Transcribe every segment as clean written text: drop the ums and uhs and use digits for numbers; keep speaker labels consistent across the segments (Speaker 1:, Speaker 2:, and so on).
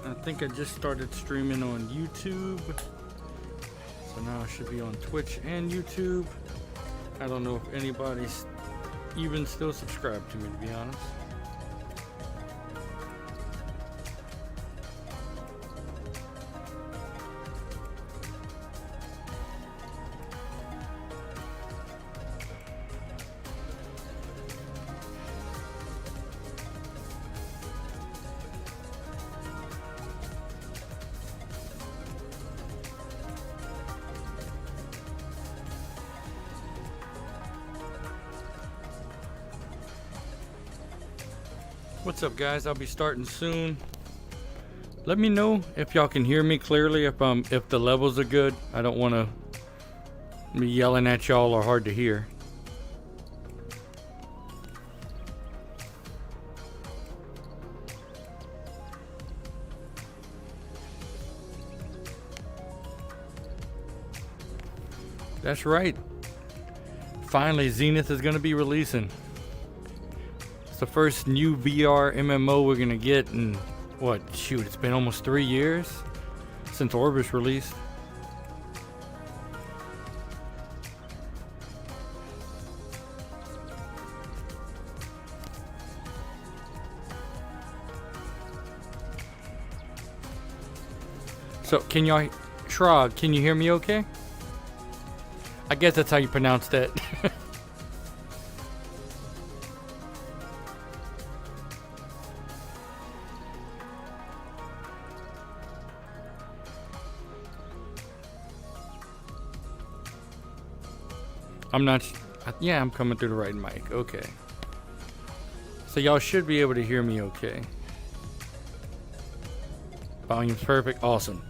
Speaker 1: I think I just started streaming on YouTube. So now I should be on Twitch and YouTube. I don't know if anybody's even still subscribed to me, to be honest. What's up, guys? I'll be starting soon. Let me know if y'all can hear me clearly, if the levels are good. I don't want to be yelling at y'all or hard to hear. That's right. Finally, Zenith is going to be releasing. It's the first new VR MMO we're gonna get in what? Shoot, it's been almost 3 years since Orbis released. So, can y'all, Shrog, can you hear me okay? I guess that's how you pronounce that. I'm not, yeah, I'm coming through the right mic, okay. So y'all should be able to hear me okay. Volume's perfect, awesome.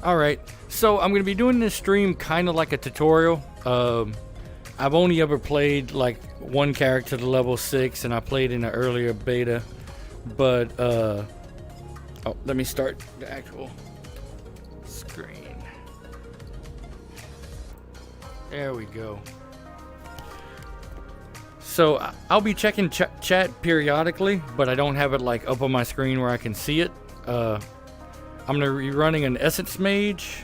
Speaker 1: Alright, so I'm going to be doing this stream kind of like a tutorial. I've only ever played like one character to level 6, and I played in an earlier beta. But, oh, let me start the actual screen. There we go. So I'll be checking chat periodically, but I don't have it like up on my screen where I can see it. I'm going to be running an Essence Mage.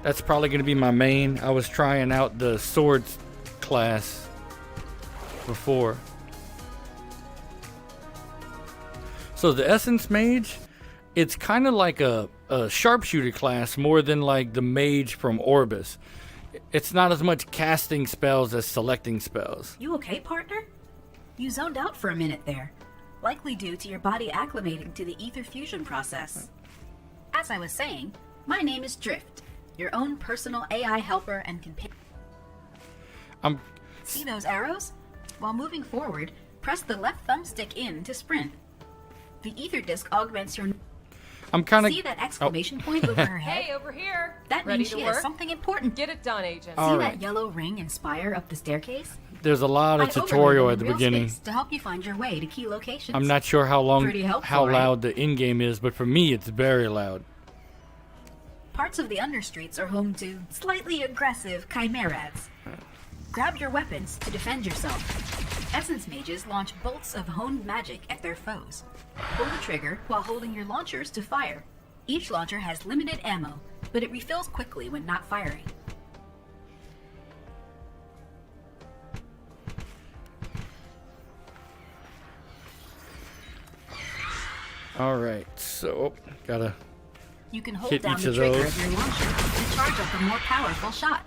Speaker 1: That's probably going to be my main. I was trying out the Swords class before. So the Essence Mage, it's kind of like a sharpshooter class more than like the Mage from Orbis. It's not as much casting spells as selecting spells.
Speaker 2: You okay, partner? You zoned out for a minute there. Likely due to your body acclimating to the ether fusion process. As I was saying, my name is Drift, your own personal AI helper and companion. See those arrows? While moving forward, press the left thumbstick in to sprint. The ether disc augments your...
Speaker 1: I'm kind of...
Speaker 2: See that exclamation point over her head?
Speaker 3: Hey, over here!
Speaker 2: That
Speaker 3: Ready
Speaker 2: means
Speaker 3: to
Speaker 2: she
Speaker 3: work?
Speaker 2: has something important.
Speaker 3: Get it done, agent.
Speaker 1: All
Speaker 2: See
Speaker 1: right.
Speaker 2: that yellow ring and spire up the staircase?
Speaker 1: There's a lot of tutorial at the beginning.
Speaker 2: To help you find your way to key locations.
Speaker 1: I'm not sure how
Speaker 2: Helpful,
Speaker 1: loud the in-game is, but for me it's very loud.
Speaker 2: Parts of the understreets are home to slightly aggressive chimerads. Grab your weapons to defend yourself. Essence mages launch bolts of honed magic at their foes. Pull the trigger while holding your launchers to fire. Each launcher has limited ammo, but it refills quickly when not firing.
Speaker 1: Alright, so gotta
Speaker 2: You can hold
Speaker 1: hit
Speaker 2: down
Speaker 1: each
Speaker 2: the
Speaker 1: of
Speaker 2: trigger
Speaker 1: those.
Speaker 2: of your launcher to charge up a more powerful shot.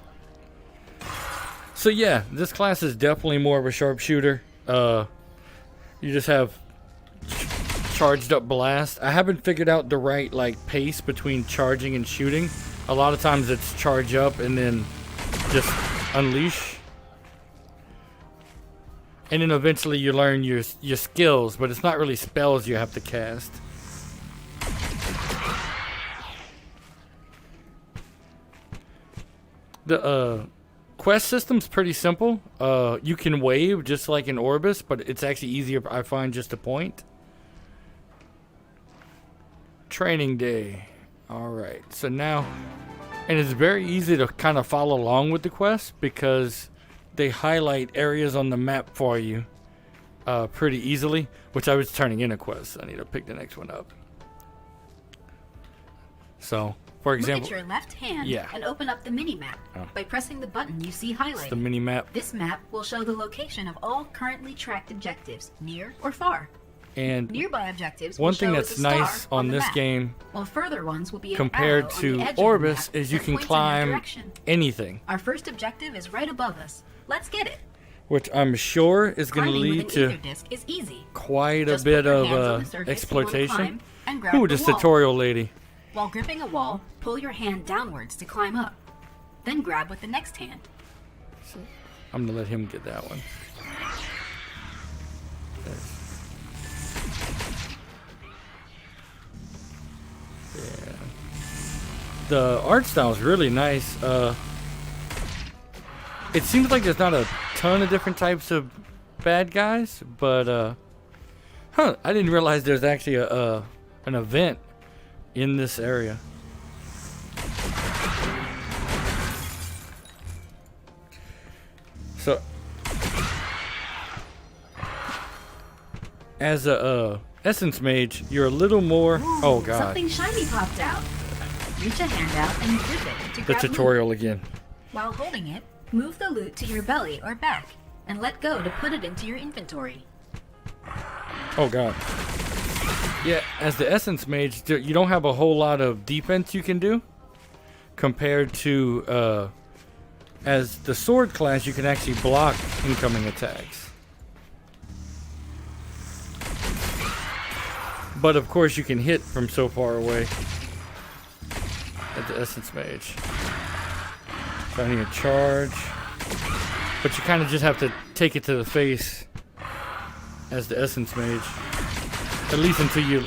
Speaker 1: So yeah, this class is definitely more of a sharpshooter. You just have charged up blast. I haven't figured out the right like pace between charging and shooting. A lot of times it's charge up and then just unleash. And then eventually you learn your skills, but it's not really spells you have to cast. The quest system's pretty simple. You can wave just like in Orbis, but it's actually easier, I find, just to point. Training day. Alright, so now... And it's very easy to kind of follow along with the quest because they highlight areas on the map for you pretty easily, which I was turning in a quest. I need to pick the next one up. So, for example,
Speaker 2: look at your left hand
Speaker 1: yeah.
Speaker 2: and open up the mini-map by pressing the button you see highlighted.
Speaker 1: It's the mini-map.
Speaker 2: This map will show the location of all currently tracked objectives, near or far.
Speaker 1: And
Speaker 2: nearby objectives
Speaker 1: one
Speaker 2: will
Speaker 1: thing
Speaker 2: show
Speaker 1: that's
Speaker 2: as a star
Speaker 1: nice on
Speaker 2: the
Speaker 1: this
Speaker 2: map,
Speaker 1: game
Speaker 2: while further ones will be an
Speaker 1: compared
Speaker 2: arrow on
Speaker 1: to
Speaker 2: the edge of the
Speaker 1: Orbis
Speaker 2: map
Speaker 1: is you
Speaker 2: that
Speaker 1: can
Speaker 2: points in your
Speaker 1: climb
Speaker 2: direction.
Speaker 1: anything.
Speaker 2: Our first objective is right above us. Let's get it.
Speaker 1: Which I'm sure is going to
Speaker 2: Climbing
Speaker 1: lead
Speaker 2: with an
Speaker 1: to
Speaker 2: ether disc is easy.
Speaker 1: quite a
Speaker 2: Just
Speaker 1: bit
Speaker 2: put your
Speaker 1: of
Speaker 2: hands on the surface you wanna
Speaker 1: exploitation.
Speaker 2: climb and grab
Speaker 1: Ooh,
Speaker 2: the
Speaker 1: this
Speaker 2: wall.
Speaker 1: tutorial lady.
Speaker 2: While gripping a wall, pull your hand downwards to climb up. Then grab with the next hand.
Speaker 1: I'm going to let him get that one. Yeah. The art style is really nice. It seems like there's not a ton of different types of bad guys, but I didn't realize there's actually an event in this area. So, as a essence mage, you're a little more.
Speaker 2: Ooh,
Speaker 1: oh god!
Speaker 2: Something shiny popped out. Reach a hand out and grip it to
Speaker 1: The
Speaker 2: grab
Speaker 1: tutorial
Speaker 2: loot.
Speaker 1: again.
Speaker 2: While holding it, move the loot to your belly or back, and let go to put it into your inventory.
Speaker 1: Oh god. Yeah, as the essence mage, you don't have a whole lot of defense you can do compared to as the sword class, you can actually block incoming attacks. But of course you can hit from so far away at the essence mage. Finding a charge. But you kind of just have to take it to the face as the essence mage. At least until you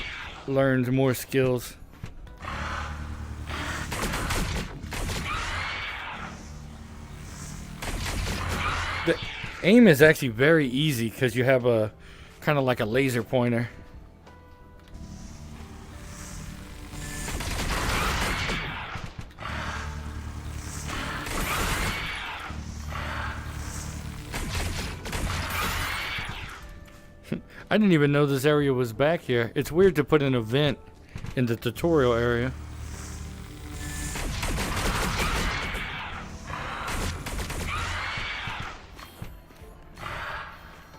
Speaker 1: learn more skills. The aim is actually very easy because you have a kind of like a laser pointer. I didn't even know this area was back here. It's weird to put an event in the tutorial area.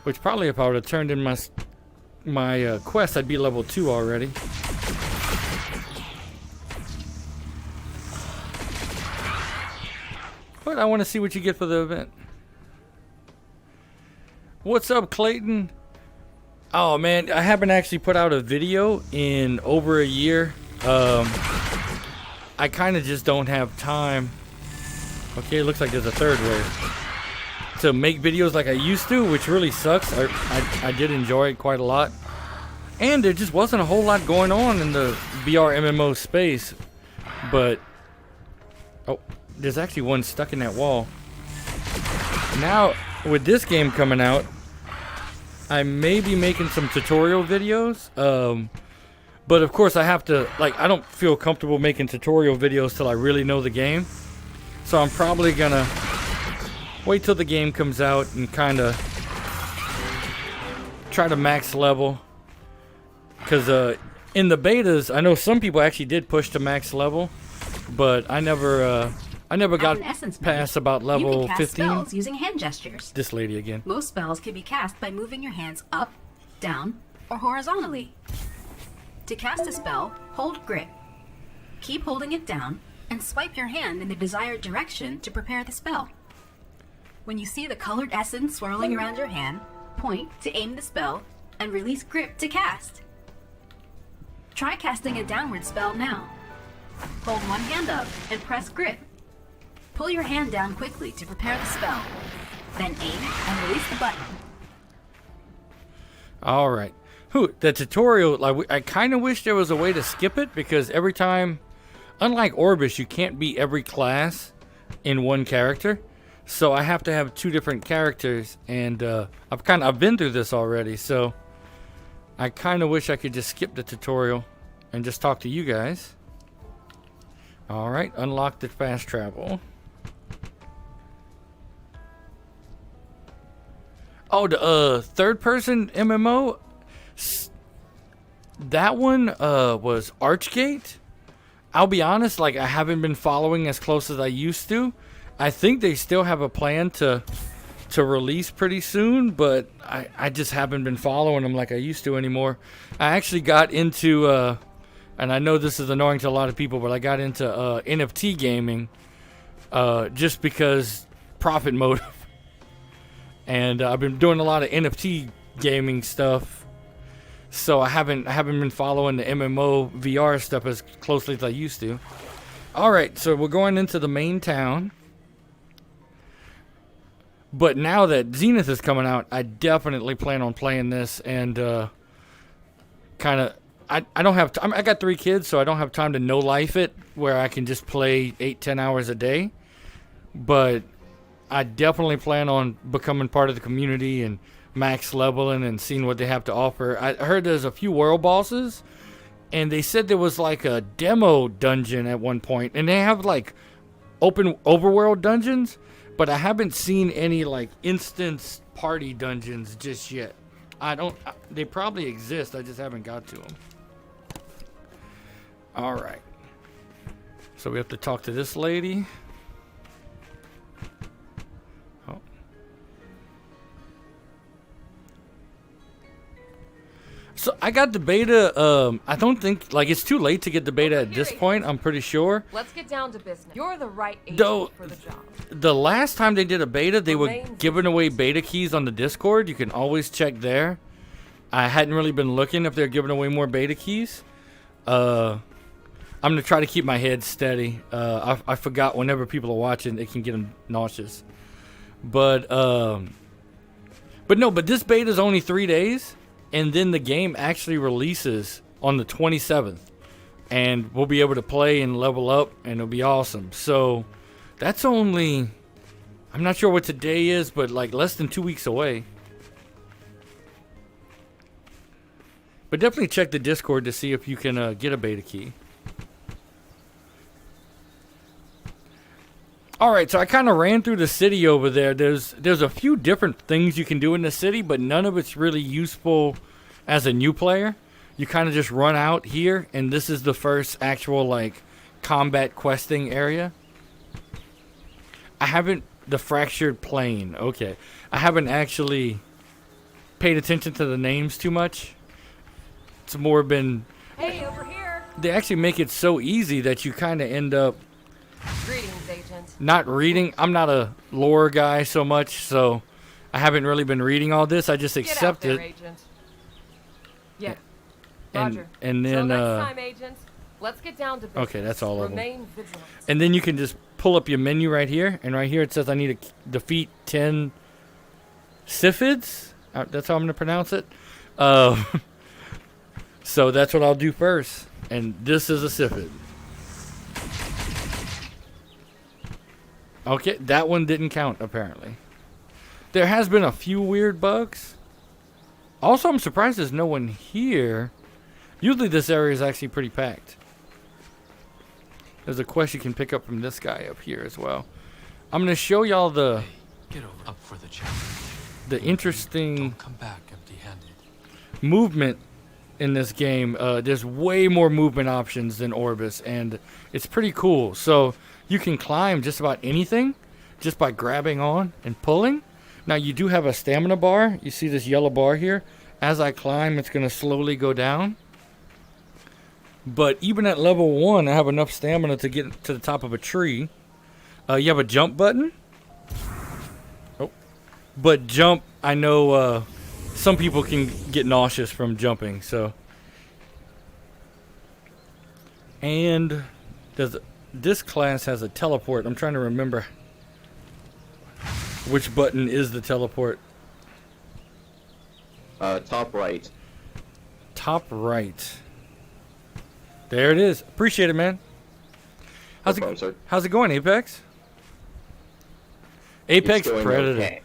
Speaker 1: Which probably if I would have turned in my quest, I'd be level 2 already. But I want to see what you get for the event. What's up, Clayton? Oh man, I haven't actually put out a video in over a year. I kind of just don't have time. Okay, it looks like there's a third wave. To make videos like I used to, which really sucks. I did enjoy it quite a lot. And there just wasn't a whole lot going on in the VR MMO space. But, oh, there's actually one stuck in that wall. Now, with this game coming out, I may be making some tutorial videos. But of course I have to, like, I don't feel comfortable making tutorial videos till I really know the game. So I'm probably gonna wait till the game comes out and kind of try to max level. Because in the betas, I know some people actually did push to max level, but I never got past about level
Speaker 2: you can cast
Speaker 1: 15.
Speaker 2: Spells using hand gestures.
Speaker 1: This lady again.
Speaker 2: Most spells can be cast by moving your hands up, down, or horizontally. To cast a spell, hold grip. Keep holding it down, and swipe your hand in the desired direction to prepare the spell. When you see the colored essence swirling around your hand, point to aim the spell, and release grip to cast. Try casting a downward spell now. Hold one hand up and press grip. Pull your hand down quickly to prepare the spell. Then aim and release the button.
Speaker 1: Alright. The tutorial, like, I kind of wish there was a way to skip it, because every time, unlike Orbis, you can't be every class in one character. So I have to have 2 different characters, and I've been through this already, so I kind of wish I could just skip the tutorial and just talk to you guys. Alright, unlock the fast travel. Oh, the third person MMO, that one was Archgate. I'll be honest, like I haven't been following as close as I used to. I think they still have a plan to release pretty soon, but I just haven't been following them like I used to anymore. I actually got into, and I know this is annoying to a lot of people, but I got into NFT gaming just because profit motive. And I've been doing a lot of NFT gaming stuff, so I haven't been following the MMO VR stuff as closely as I used to. All right, so we're going into the main town. But now that Zenith is coming out, I definitely plan on playing this and kind of. I don't have time. I got 3 kids, so I don't have time to no life it where I can just play 8-10 hours a day. But I definitely plan on becoming part of the community and max leveling and seeing what they have to offer. I heard there's a few world bosses, and they said there was like a demo dungeon at one point, and they have like open overworld dungeons. But I haven't seen any like instance party dungeons just yet. They probably exist. I just haven't got to them. All right. So we have to talk to this lady. Oh. So I got the beta. I don't think like it's too late to get the beta at this point. I'm pretty sure.
Speaker 3: Let's get down to business. You're the right agent for the job.
Speaker 1: The last time they did a beta, they were giving away beta keys on the Discord. You can always check there. I hadn't really been looking if they're giving away more beta keys. I'm gonna try to keep my head steady. I forgot whenever people are watching, it can get them nauseous. But this beta is only 3 days, and then the game actually releases on the 27th, and we'll be able to play and level up, and it'll be awesome. So. That's only, I'm not sure what today is, but like less than 2 weeks away. But definitely check the Discord to see if you can get a beta key. Alright, so I kind of ran through the city over there. There's a few different things you can do in the city, but none of it's really useful as a new player. You kind of just run out here, and this is the first actual like combat questing area. I haven't, the fractured plane, okay. I haven't actually paid attention to the names too much. It's more been,
Speaker 3: hey, over here.
Speaker 1: They actually make it so easy that you kind of end up
Speaker 3: Greetings, agent.
Speaker 1: Not reading. I'm not a lore guy so much, so I haven't really been reading all this. I just accept
Speaker 3: Get out
Speaker 1: it.
Speaker 3: there, agent. Yeah,
Speaker 1: And,
Speaker 3: Roger.
Speaker 1: and then,
Speaker 3: Till next time, agent. Let's get down to business.
Speaker 1: Okay, that's all of them.
Speaker 3: Remain vigilant.
Speaker 1: And then you can just pull up your menu right here, and right here it says I need to defeat 10 Siphids. That's how I'm going to pronounce it. So that's what I'll do first. And this is a Siphid. Okay, that one didn't count, apparently. There has been a few weird bugs. Also, I'm surprised there's no one here. Usually this area is actually pretty packed. There's a quest you can pick up from this guy up here as well. I'm going to show y'all the
Speaker 4: up for the challenge.
Speaker 1: The interesting
Speaker 4: Don't come back empty-handed.
Speaker 1: movement in this game. There's way more movement options than Orbis, and it's pretty cool. So you can climb just about anything just by grabbing on and pulling. Now you do have a stamina bar. You see this yellow bar here. As I climb, it's going to slowly go down. But even at level 1, I have enough stamina to get to the top of a tree. You have a jump button. Oh. But jump, I know some people can get nauseous from jumping, so. And this class has a teleport. I'm trying to remember which button is the teleport.
Speaker 5: Top right.
Speaker 1: Top right. There it is. Appreciate it, man. How's it going, Apex? Apex Predator.
Speaker 5: Okay.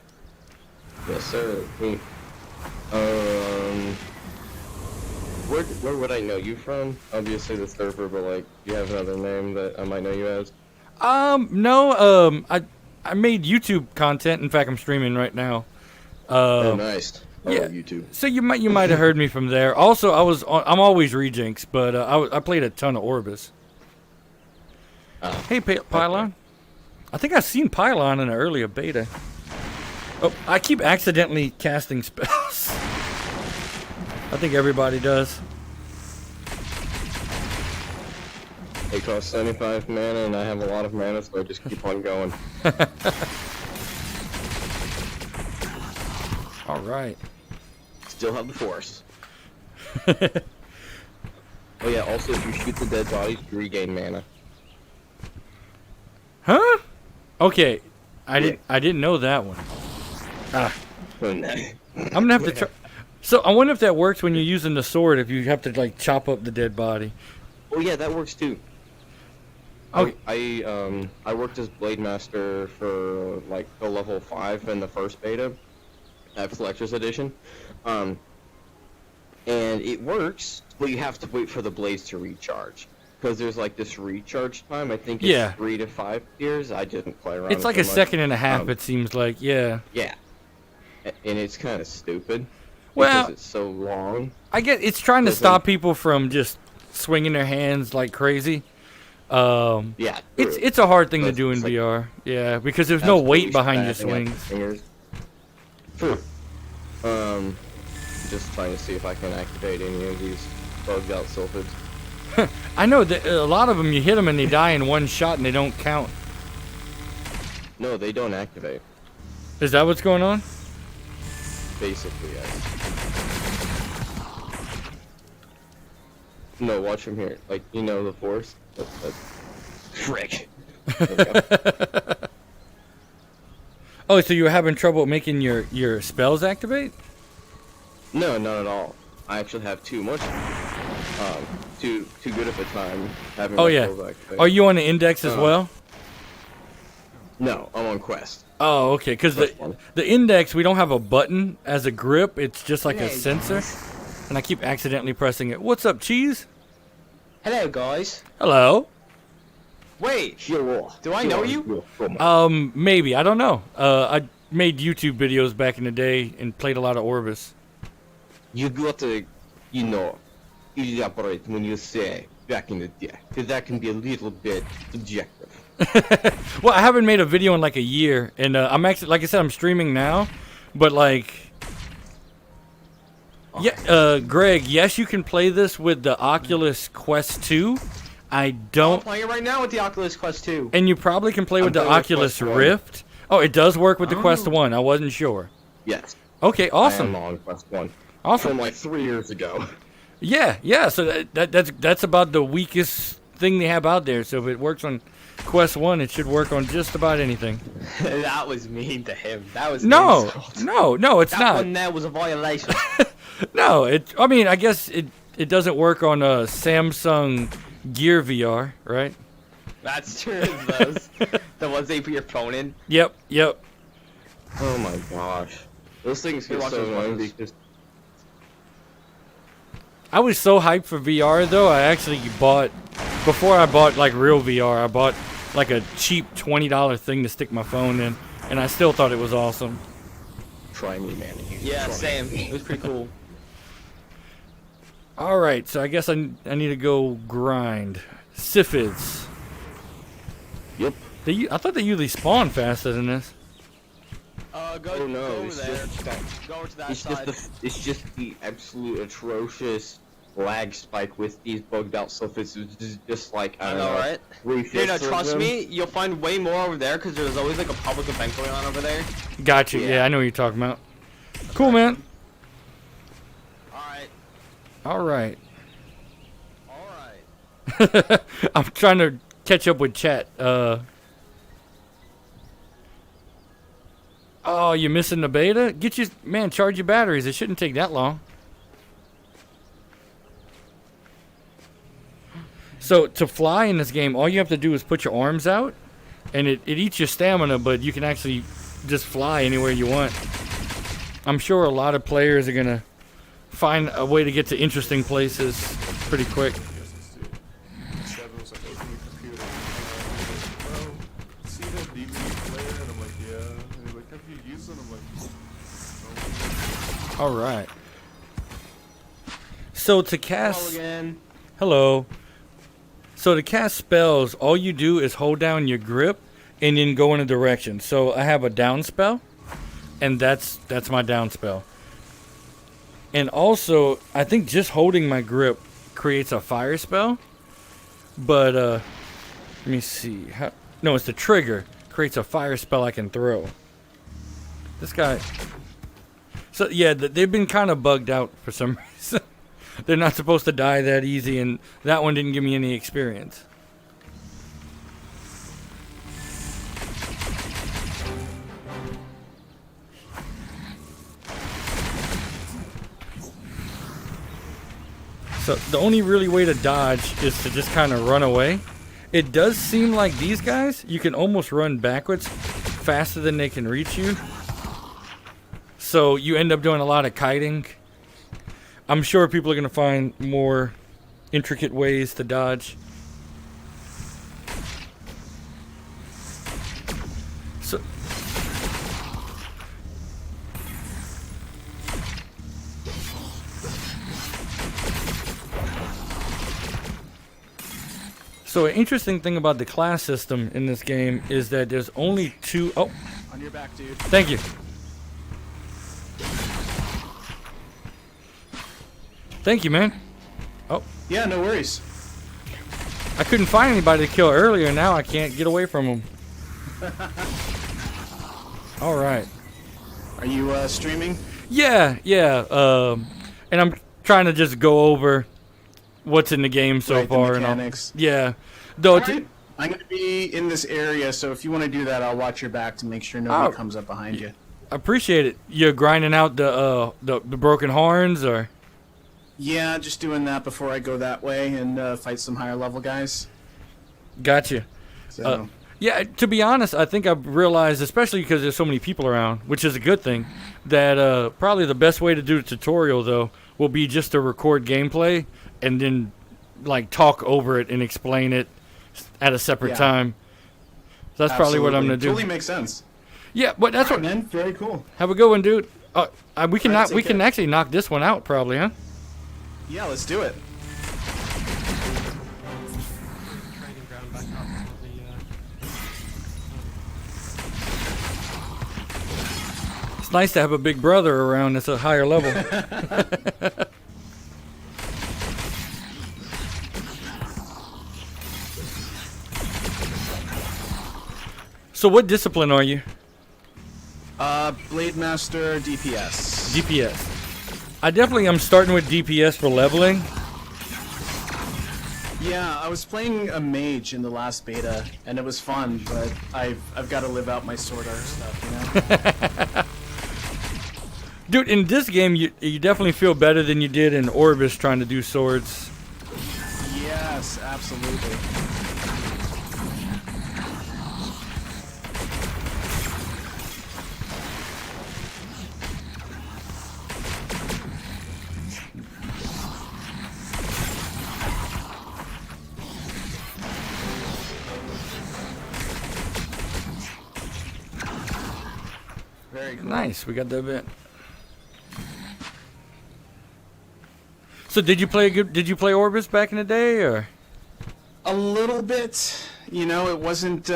Speaker 5: Yes, sir. Where would I know you from? Obviously the server, but like, do you have another name that I might know you as?
Speaker 1: No. I made YouTube content. In fact, I'm streaming right now.
Speaker 5: Oh, nice. I
Speaker 1: yeah.
Speaker 5: love YouTube.
Speaker 1: So you might have heard me from there. Also, I'm always Rejinx, but I played a ton of Orbis. Hey, Pylon. I think I've seen Pylon in an earlier beta. Oh, I keep accidentally casting spells. I think everybody does.
Speaker 5: It costs 75 mana, and I have a lot of mana, so I just keep on going.
Speaker 1: All right.
Speaker 5: Still have the force. Oh yeah, also if you shoot the dead bodies, you regain mana.
Speaker 1: Huh? Okay. I didn't know that one. Ah. I'm gonna have to try. So I wonder if that works when you're using the sword. If you have to like chop up the dead body.
Speaker 5: Oh yeah, that works too.
Speaker 1: Okay.
Speaker 5: I worked as Blade Master for like the level 5 in the first beta at Collector's Edition. And it works, but you have to wait for the blades to recharge. Because there's like this recharge time, I think it's 3 to 5 years. I didn't play around.
Speaker 1: It's like
Speaker 5: so
Speaker 1: a
Speaker 5: much.
Speaker 1: second and a half, it seems like, yeah.
Speaker 5: Yeah. And it's kind of stupid.
Speaker 1: Well,
Speaker 5: because it's so long.
Speaker 1: I get it's trying to stop people from just swinging their hands like crazy.
Speaker 5: Yeah.
Speaker 1: It's a hard thing to
Speaker 5: But
Speaker 1: do in
Speaker 5: it's like-
Speaker 1: VR. Yeah, because there's no weight behind your swings.
Speaker 5: Fingers. True. Just trying to see if I can activate any of these bugged out sulfates.
Speaker 1: I know that a lot of them you hit them and they die in one shot and they don't count.
Speaker 5: No, they don't activate.
Speaker 1: Is that what's going on?
Speaker 5: Basically, yes. No, watch from here. Like, you know the force? That's... Frick. There we go.
Speaker 1: Oh, so you were having trouble making your spells activate?
Speaker 5: No, not at all. I actually have too much. Too good of a time having
Speaker 1: Oh
Speaker 5: my
Speaker 1: yeah.
Speaker 5: spells activate.
Speaker 1: Are you on the index as well?
Speaker 5: No, I'm on Quest.
Speaker 1: Oh, okay. Because the index, we don't have a button as a grip. It's just like a sensor. And I keep accidentally pressing it. What's up, Cheese?
Speaker 6: Hello, guys.
Speaker 1: Hello.
Speaker 6: Wait,
Speaker 5: Sure.
Speaker 6: do I know you?
Speaker 1: Maybe. I don't know. I made YouTube videos back in the day and played a lot of Orbis.
Speaker 5: You got to, elaborate when you say back in the day, because that can be a little bit subjective.
Speaker 1: Well, I haven't made a video in like a year, and I'm actually, like I said, I'm streaming now, but like, yeah, Greg, yes, you can play this with the Oculus Quest 2.
Speaker 6: I'm playing it right now with the Oculus Quest 2.
Speaker 1: And you probably can play with the
Speaker 5: playing with
Speaker 1: Oculus
Speaker 5: Quest 1.
Speaker 1: Rift. Oh, it does work with the Quest 1. I wasn't sure.
Speaker 5: Yes.
Speaker 1: Okay,
Speaker 5: I
Speaker 1: awesome.
Speaker 5: am on Quest 1.
Speaker 1: Awesome.
Speaker 5: From like 3 years ago.
Speaker 1: Yeah. So that's about the weakest thing they have out there. So if it works on Quest 1, it should work on just about anything.
Speaker 6: That was mean to him. That was
Speaker 1: No,
Speaker 6: an insult.
Speaker 1: no, it's
Speaker 6: That
Speaker 1: not.
Speaker 6: one there was a violation.
Speaker 1: No, I mean, I guess it doesn't work on Samsung Gear VR, right?
Speaker 6: That's true. Those the ones they put your phone in.
Speaker 1: Yep.
Speaker 5: Oh my gosh. Those things
Speaker 6: Hey,
Speaker 5: get
Speaker 6: watch
Speaker 5: so
Speaker 6: those
Speaker 5: annoying
Speaker 6: buttons.
Speaker 5: because
Speaker 1: I was so hyped for VR though. I actually before I bought like real VR, I bought like a cheap $20 thing to stick my phone in, and I still thought it was awesome.
Speaker 5: try me, man.
Speaker 6: Yeah, same. It was pretty cool.
Speaker 1: All right, so I guess I need to go grind Siphids.
Speaker 5: Yep.
Speaker 1: I thought they usually spawn faster than this.
Speaker 6: Go,
Speaker 5: Oh no,
Speaker 6: go over
Speaker 5: it's
Speaker 6: there.
Speaker 5: just
Speaker 6: Go over to that
Speaker 5: it's
Speaker 6: side.
Speaker 5: it's just the absolute atrocious lag spike with these bugged out sulfates. It's just like I
Speaker 6: I
Speaker 5: don't
Speaker 6: know,
Speaker 5: know,
Speaker 6: right?
Speaker 5: 3/5
Speaker 6: No,
Speaker 5: of
Speaker 6: trust
Speaker 5: them.
Speaker 6: me, you'll find way more over there because there's always like a public event going on over there.
Speaker 1: Gotcha. Yeah, I know what you're talking about. Cool, man.
Speaker 6: All right.
Speaker 1: I'm trying to catch up with chat. Oh, you're missing the beta? Charge your batteries. It shouldn't take that long. So to fly in this game, all you have to do is put your arms out, and it eats your stamina, but you can actually just fly anywhere you want. I'm sure a lot of players are gonna find a way to get to interesting places pretty quick. All right. So to cast,
Speaker 6: Hello again.
Speaker 1: hello. So to cast spells, all you do is hold down your grip and then go in a direction. So I have a down spell, and that's my down spell. And also, I think just holding my grip creates a fire spell. But let me see. No, it's the trigger creates a fire spell I can throw. This guy. So yeah, they've been kind of bugged out for some reason. They're not supposed to die that easy, and that one didn't give me any experience. So the only really way to dodge is to just kind of run away. It does seem like these guys, you can almost run backwards faster than they can reach you. So you end up doing a lot of kiting. I'm sure people are going to find more intricate ways to dodge. So an interesting thing about the class system in this game is that there's only two... Oh,
Speaker 7: On your back, dude.
Speaker 1: thank you. Thank you, man. Oh,
Speaker 7: Yeah, no worries.
Speaker 1: I couldn't find anybody to kill earlier. Now I can't get away from them. All right.
Speaker 7: Are you streaming?
Speaker 1: Yeah. And I'm trying to just go over what's in the game so
Speaker 7: Right, the
Speaker 1: far. And all.
Speaker 7: mechanics.
Speaker 1: Yeah. Though it's,
Speaker 7: Alright, I'm going to be in this area, so if you want to do that, I'll watch your back to make sure nobody comes up behind you.
Speaker 1: I appreciate it. You're grinding out the broken horns, or?
Speaker 7: Yeah, just doing that before I go that way and fight some higher level guys.
Speaker 1: Gotcha.
Speaker 7: So,
Speaker 1: Yeah, to be honest, I think I've realized, especially because there's so many people around, which is a good thing, that probably the best way to do the tutorial, though, will be just to record gameplay and then, like, talk over it and explain it at a separate
Speaker 7: Yeah.
Speaker 1: time. So that's probably what I'm going to do.
Speaker 7: Totally makes sense.
Speaker 1: Yeah, but that's
Speaker 7: Alright,
Speaker 1: what...
Speaker 7: man. Very cool.
Speaker 1: Have a good one, dude. We can
Speaker 7: Alright,
Speaker 1: we
Speaker 7: take
Speaker 1: can
Speaker 7: care.
Speaker 1: actually knock this one out, probably, huh?
Speaker 7: Yeah, let's do it.
Speaker 4: Training ground back up for the,
Speaker 1: It's nice to have a big brother around that's a higher level. So what discipline are you?
Speaker 7: Blade Master DPS.
Speaker 1: DPS. I definitely am starting with DPS for leveling.
Speaker 7: Yeah, I was playing a mage in the last beta, and it was fun, but I've got to live out my sword art stuff, you know?
Speaker 1: Dude, in this game, you definitely feel better than you did in Orbis trying to do swords.
Speaker 7: Yes, absolutely. Very cool.
Speaker 1: Nice, we got that bit. So did you play Orbis back in the day, or?
Speaker 7: A little bit, you know, it wasn't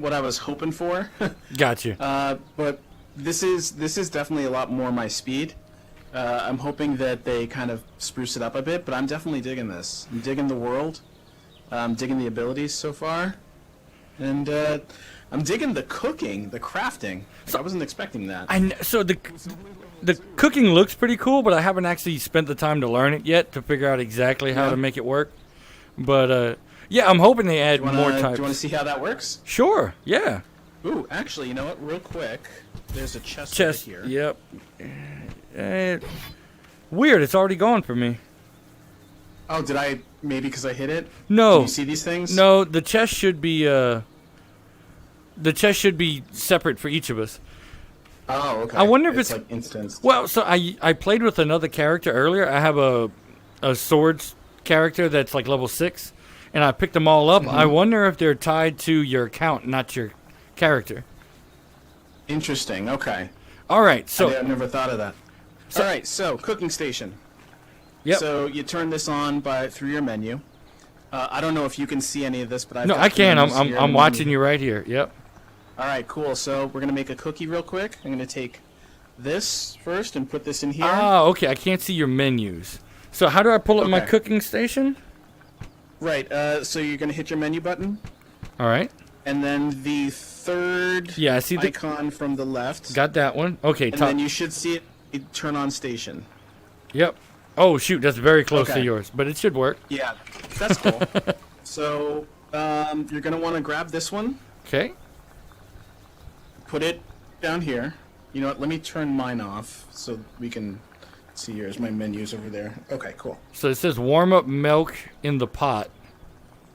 Speaker 7: what I was hoping for.
Speaker 1: Gotcha.
Speaker 7: But this is definitely a lot more my speed. I'm hoping that they kind of spruce it up a bit, but I'm definitely digging this. I'm digging the world. I'm digging the abilities so far, and I'm digging the cooking, the crafting. I wasn't expecting that.
Speaker 1: So the cooking looks pretty cool, but I haven't actually spent the time to learn it yet to figure out exactly how
Speaker 7: Yeah.
Speaker 1: to make it work. But yeah, I'm hoping they add
Speaker 7: Do you
Speaker 1: more
Speaker 7: wanna-
Speaker 1: types.
Speaker 7: Do you want to see how that works?
Speaker 1: Sure. Yeah.
Speaker 7: Ooh, actually, you know what? Real quick, there's a chest,
Speaker 1: Chest.
Speaker 7: right here.
Speaker 1: Yep. Weird. It's already gone for me.
Speaker 7: Oh, did I? Maybe because I hit it?
Speaker 1: No.
Speaker 7: Do you see these things?
Speaker 1: No, the chest should be separate for each of us.
Speaker 7: Oh, okay.
Speaker 1: I wonder if it's-
Speaker 7: like instance.
Speaker 1: Well, so I played with another character earlier. I have a swords character that's like level 6, and I picked them all up. I wonder if they're tied to your account, not your character.
Speaker 7: Interesting. Okay.
Speaker 1: All right, so
Speaker 7: I've never thought of that. All right. So cooking station.
Speaker 1: yep.
Speaker 7: So you turn this on through your menu. I don't know if you can see any of this, but I've
Speaker 1: No,
Speaker 7: got
Speaker 1: I can.
Speaker 7: menus here
Speaker 1: I'm
Speaker 7: in the
Speaker 1: watching
Speaker 7: menu.
Speaker 1: you right here. Yep.
Speaker 7: All right, cool. So we're gonna make a cookie real quick. I'm gonna take this first and put this in here.
Speaker 1: Ah, okay. I can't see your menus. So how do I pull up my
Speaker 7: Okay.
Speaker 1: cooking station?
Speaker 7: Right. So you're gonna hit your menu button,
Speaker 1: All right.
Speaker 7: and then the third
Speaker 1: Yeah, I see the.
Speaker 7: icon from the left.
Speaker 1: Got that one. Okay.
Speaker 7: and
Speaker 1: Top.
Speaker 7: then you should see it turn on station.
Speaker 1: Yep. Oh shoot, that's very close to
Speaker 7: Okay.
Speaker 1: yours, but it should work.
Speaker 7: Yeah, that's cool. So you're gonna want to grab this one,
Speaker 1: Okay.
Speaker 7: put it down here. You know what? Let me turn mine off so we can see yours. My menu's over there. Okay, cool.
Speaker 1: So it says warm up milk in the pot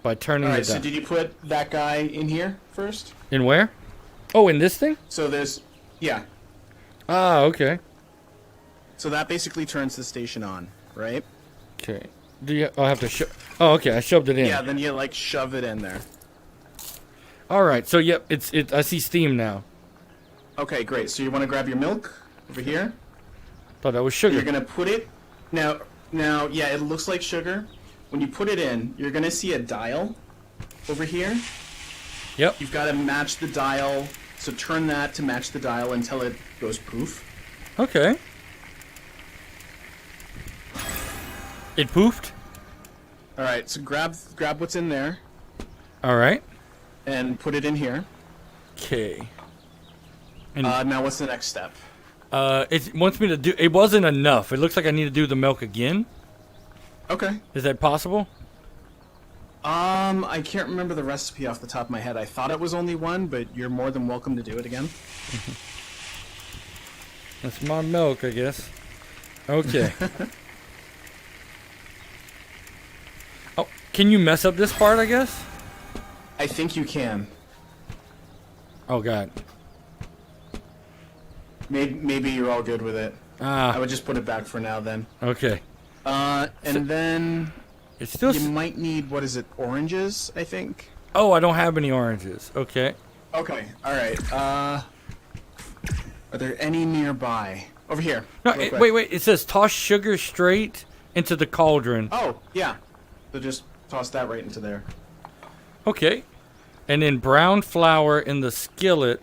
Speaker 1: by turning
Speaker 7: All right.
Speaker 1: it
Speaker 7: So
Speaker 1: down.
Speaker 7: did you put that guy in here first?
Speaker 1: In where? Oh, in this thing?
Speaker 7: So there's, yeah.
Speaker 1: Ah, okay.
Speaker 7: So that basically turns the station on, right?
Speaker 1: Okay. Do you? I'll have to show. Oh, okay. I shoved it in.
Speaker 7: Yeah. Then you like shove it in there.
Speaker 1: All right. So yep, it's. I see steam now.
Speaker 7: Okay, great. So you want to grab your milk over here.
Speaker 1: Thought that was sugar.
Speaker 7: You're gonna put it now. Yeah, it looks like sugar. When you put it in, you're gonna see a dial over here.
Speaker 1: Yep.
Speaker 7: You've got to match the dial. So turn that to match the dial until it goes poof.
Speaker 1: Okay. It poofed.
Speaker 7: All right. So grab what's in there
Speaker 1: All right.
Speaker 7: and put it in here.
Speaker 1: Okay. And
Speaker 7: Now what's the next step?
Speaker 1: it wants me to do. It wasn't enough. It looks like I need to do the milk again.
Speaker 7: Okay.
Speaker 1: Is that possible?
Speaker 7: I can't remember the recipe off the top of my head. I thought it was only one, but you're more than welcome to do it again.
Speaker 1: That's my milk, I guess. Okay. Oh, can you mess up this part? I guess.
Speaker 7: I think you can.
Speaker 1: Oh God.
Speaker 7: Maybe you're all good with it. I
Speaker 1: Ah.
Speaker 7: would just put it back for now then.
Speaker 1: Okay.
Speaker 7: And then
Speaker 1: It's still.
Speaker 7: you might need, what is it, oranges, I think?
Speaker 1: Oh, I don't have any oranges. Okay.
Speaker 7: Okay, alright. Are there any nearby? Over here.
Speaker 1: No,
Speaker 7: real quick.
Speaker 1: wait. It says toss sugar straight into the cauldron.
Speaker 7: Oh, yeah. So just toss that right into there.
Speaker 1: Okay. And then brown flour in the skillet.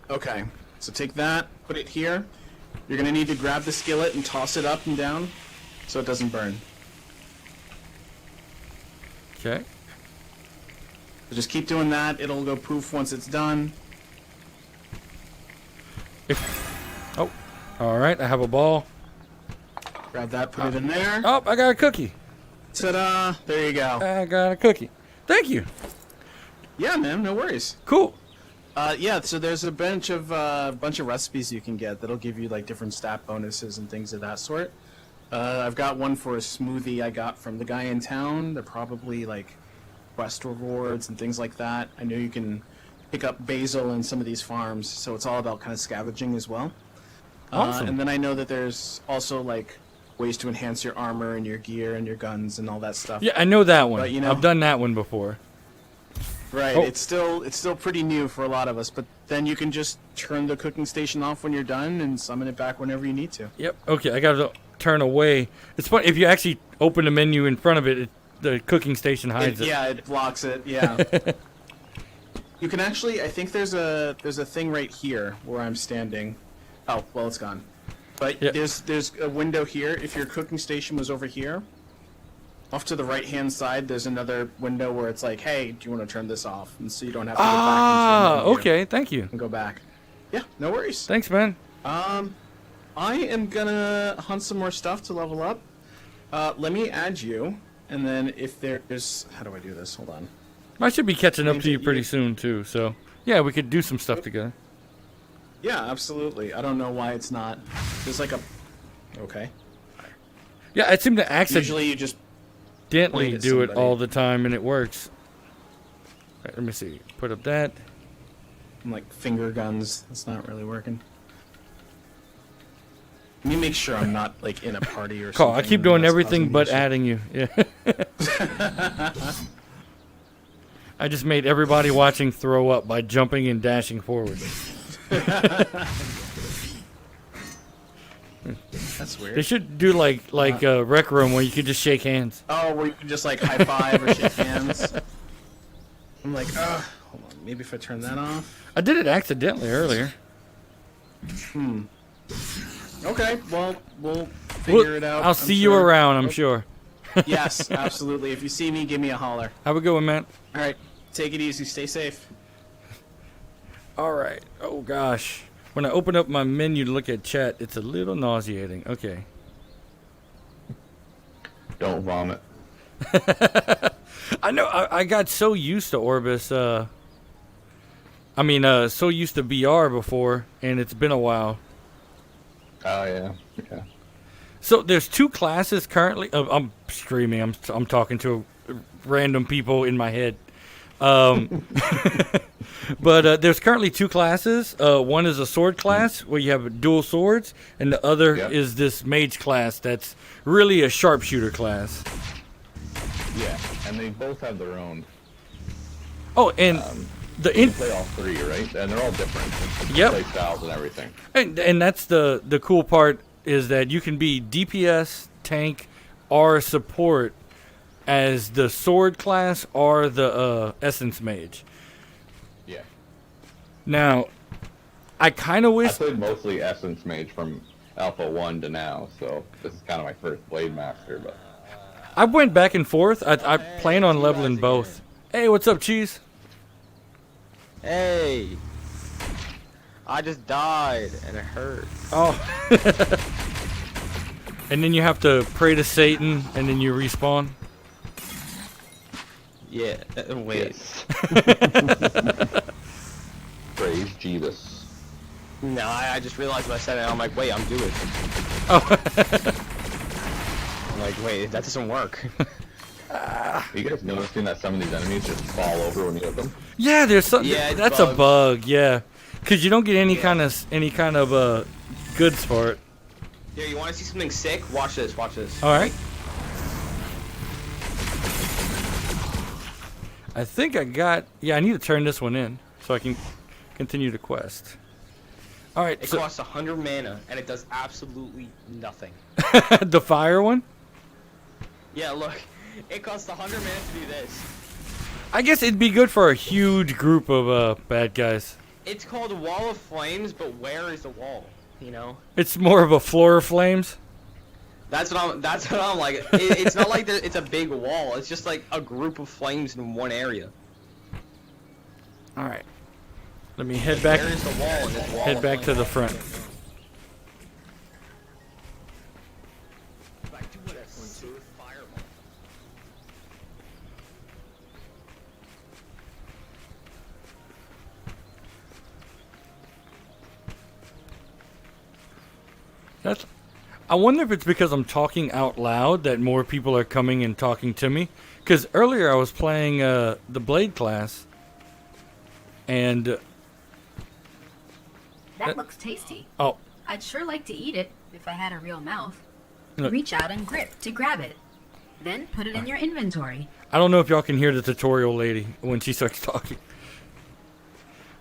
Speaker 7: Okay, so take that, put it here. You're gonna need to grab the skillet and toss it up and down so it doesn't burn.
Speaker 1: Okay.
Speaker 7: So just keep doing that. It'll go poof once it's done.
Speaker 1: Oh. All right. I have a ball.
Speaker 7: Grab that, put it in there.
Speaker 1: Oh, I got a cookie.
Speaker 7: Ta-da! There you go.
Speaker 1: I got a cookie. Thank you.
Speaker 7: Yeah, man, no worries.
Speaker 1: Cool.
Speaker 7: Yeah, so there's a bunch of recipes you can get that'll give you like different stat bonuses and things of that sort. I've got one for a smoothie I got from the guy in town. They're probably like quest rewards and things like that. I know you can pick up basil in some of these farms, so it's all about kind of scavenging as well.
Speaker 1: Awesome.
Speaker 7: And then I know that there's also like ways to enhance your armor and your gear and your guns and all that stuff.
Speaker 1: Yeah, I know that one.
Speaker 7: But, you know-
Speaker 1: I've done that one before.
Speaker 7: Right,
Speaker 1: Oh.
Speaker 7: it's still pretty new for a lot of us, but then you can just turn the cooking station off when you're done and summon it back whenever you need to.
Speaker 1: Yep. Okay, I got to turn away. It's funny if you actually open the menu in front of it, the cooking station hides it.
Speaker 7: Yeah, it blocks it. Yeah. You can actually, I think there's a thing right here where I'm standing. Oh, well, it's gone. But
Speaker 1: Yeah.
Speaker 7: there's a window here. If your cooking station was over here, off to the right-hand side, there's another window where it's like, hey, do you want to turn this off? And so you don't have to go
Speaker 1: Ah,
Speaker 7: back into the menu
Speaker 1: okay. Thank you.
Speaker 7: and go back. Yeah, no worries.
Speaker 1: Thanks, man.
Speaker 7: I am gonna hunt some more stuff to level up. Let me add you, and then if there's... How do I do this? Hold on.
Speaker 1: I should be catching up
Speaker 7: Means
Speaker 1: to you
Speaker 7: that
Speaker 1: pretty
Speaker 7: you-
Speaker 1: soon too. So yeah, we could do some stuff together.
Speaker 7: Yeah, absolutely. I don't know why it's not... There's like a... Okay.
Speaker 1: Yeah, I seem to
Speaker 7: Usually you just...
Speaker 1: accidentally
Speaker 7: point at
Speaker 1: do it
Speaker 7: somebody.
Speaker 1: all the time, and it works. Right, let me see. Put up that.
Speaker 7: like finger guns. That's not really working. Let me make sure I'm not like in a party or
Speaker 1: Call.
Speaker 7: something.
Speaker 1: I keep
Speaker 7: and
Speaker 1: doing
Speaker 7: that's
Speaker 1: everything
Speaker 7: causing
Speaker 1: but
Speaker 7: the issue.
Speaker 1: adding you. Yeah. I just made everybody watching throw up by jumping and dashing forward.
Speaker 7: That's
Speaker 1: They
Speaker 7: weird.
Speaker 1: should do like Rec Room where you could just shake hands.
Speaker 7: Oh, where you can just like high five or shake hands. I'm like, hold on. Maybe if I turn that off.
Speaker 1: I did it accidentally earlier.
Speaker 7: Okay, well, we'll figure it out.
Speaker 1: I'll
Speaker 7: I'm
Speaker 1: see you
Speaker 7: sure.
Speaker 1: around, I'm sure.
Speaker 7: Yes, absolutely. If you see me, give me a holler.
Speaker 1: Have a good one, man.
Speaker 7: All right, take it easy. Stay safe.
Speaker 1: All right. Oh, gosh. When I open up my menu to look at chat, it's a little nauseating. Okay.
Speaker 8: Don't vomit.
Speaker 1: I know. I got so used to Orbis. So used to VR before, and it's been a while.
Speaker 8: Oh yeah. Okay.
Speaker 1: So there's 2 classes currently. I'm streaming. I'm talking to random people in my head. But there's currently 2 classes. One is a sword class where you have dual swords, and the other is this mage class that's really a sharpshooter class.
Speaker 8: Yeah, and they both have their own.
Speaker 1: Oh, and
Speaker 8: You can play all 3, right? And they're all different.
Speaker 1: Yep.
Speaker 8: Play styles and everything.
Speaker 1: And that's the cool part is that you can be DPS, tank, or support as the sword class or the essence mage.
Speaker 8: Yeah.
Speaker 1: Now, I kind of
Speaker 8: I
Speaker 1: wish.
Speaker 8: played mostly Essence Mage from Alpha 1 to now, so this is kind of my first Blade Master, but...
Speaker 1: I went back and forth. I plan on leveling both. Hey, what's up, Cheese?
Speaker 6: Hey. I just died and it hurt.
Speaker 1: Oh. And then you have to pray to Satan, and then you respawn.
Speaker 6: Yeah. Wait.
Speaker 8: Praise Jesus.
Speaker 6: No, I just realized when I said it. I'm like, wait, I'm doing.
Speaker 1: Oh.
Speaker 6: I'm like, wait, that doesn't work.
Speaker 8: Are you guys noticing that some of these enemies just fall over when you hit them?
Speaker 1: Yeah, there's some.
Speaker 6: Yeah, it's
Speaker 1: that's
Speaker 6: bugs.
Speaker 1: a bug. Yeah, because you don't get any kind of goods for it.
Speaker 6: Here, you want to see something sick? Watch this. Watch this.
Speaker 1: All right. I think I got. Yeah, I need to turn this one in so I can continue the quest. All right.
Speaker 6: It
Speaker 1: So
Speaker 6: costs 100 mana and it does absolutely nothing.
Speaker 1: the fire one.
Speaker 6: Yeah, look. It costs 100 mana to do this.
Speaker 1: I guess it'd be good for a huge group of bad guys.
Speaker 6: It's called Wall of Flames, but where is the wall? You know?
Speaker 1: It's more of a floor of flames.
Speaker 6: That's what I'm like. It's not like it's a big wall. It's just like a group of flames in one area.
Speaker 1: All right. Let me head back.
Speaker 6: Where is the wall in this wall?
Speaker 1: Head
Speaker 6: of
Speaker 1: back to
Speaker 6: flames?
Speaker 1: the front. That's. I wonder if it's because I'm talking out loud that more people are coming and talking to me. Because earlier I was playing the Blade class, and
Speaker 2: That looks tasty.
Speaker 1: oh,
Speaker 2: I'd sure like to eat it if I had a real mouth.
Speaker 1: Look.
Speaker 2: Reach out and grip to grab it. Then put it in your inventory.
Speaker 1: I don't know if y'all can hear the tutorial lady when she starts talking.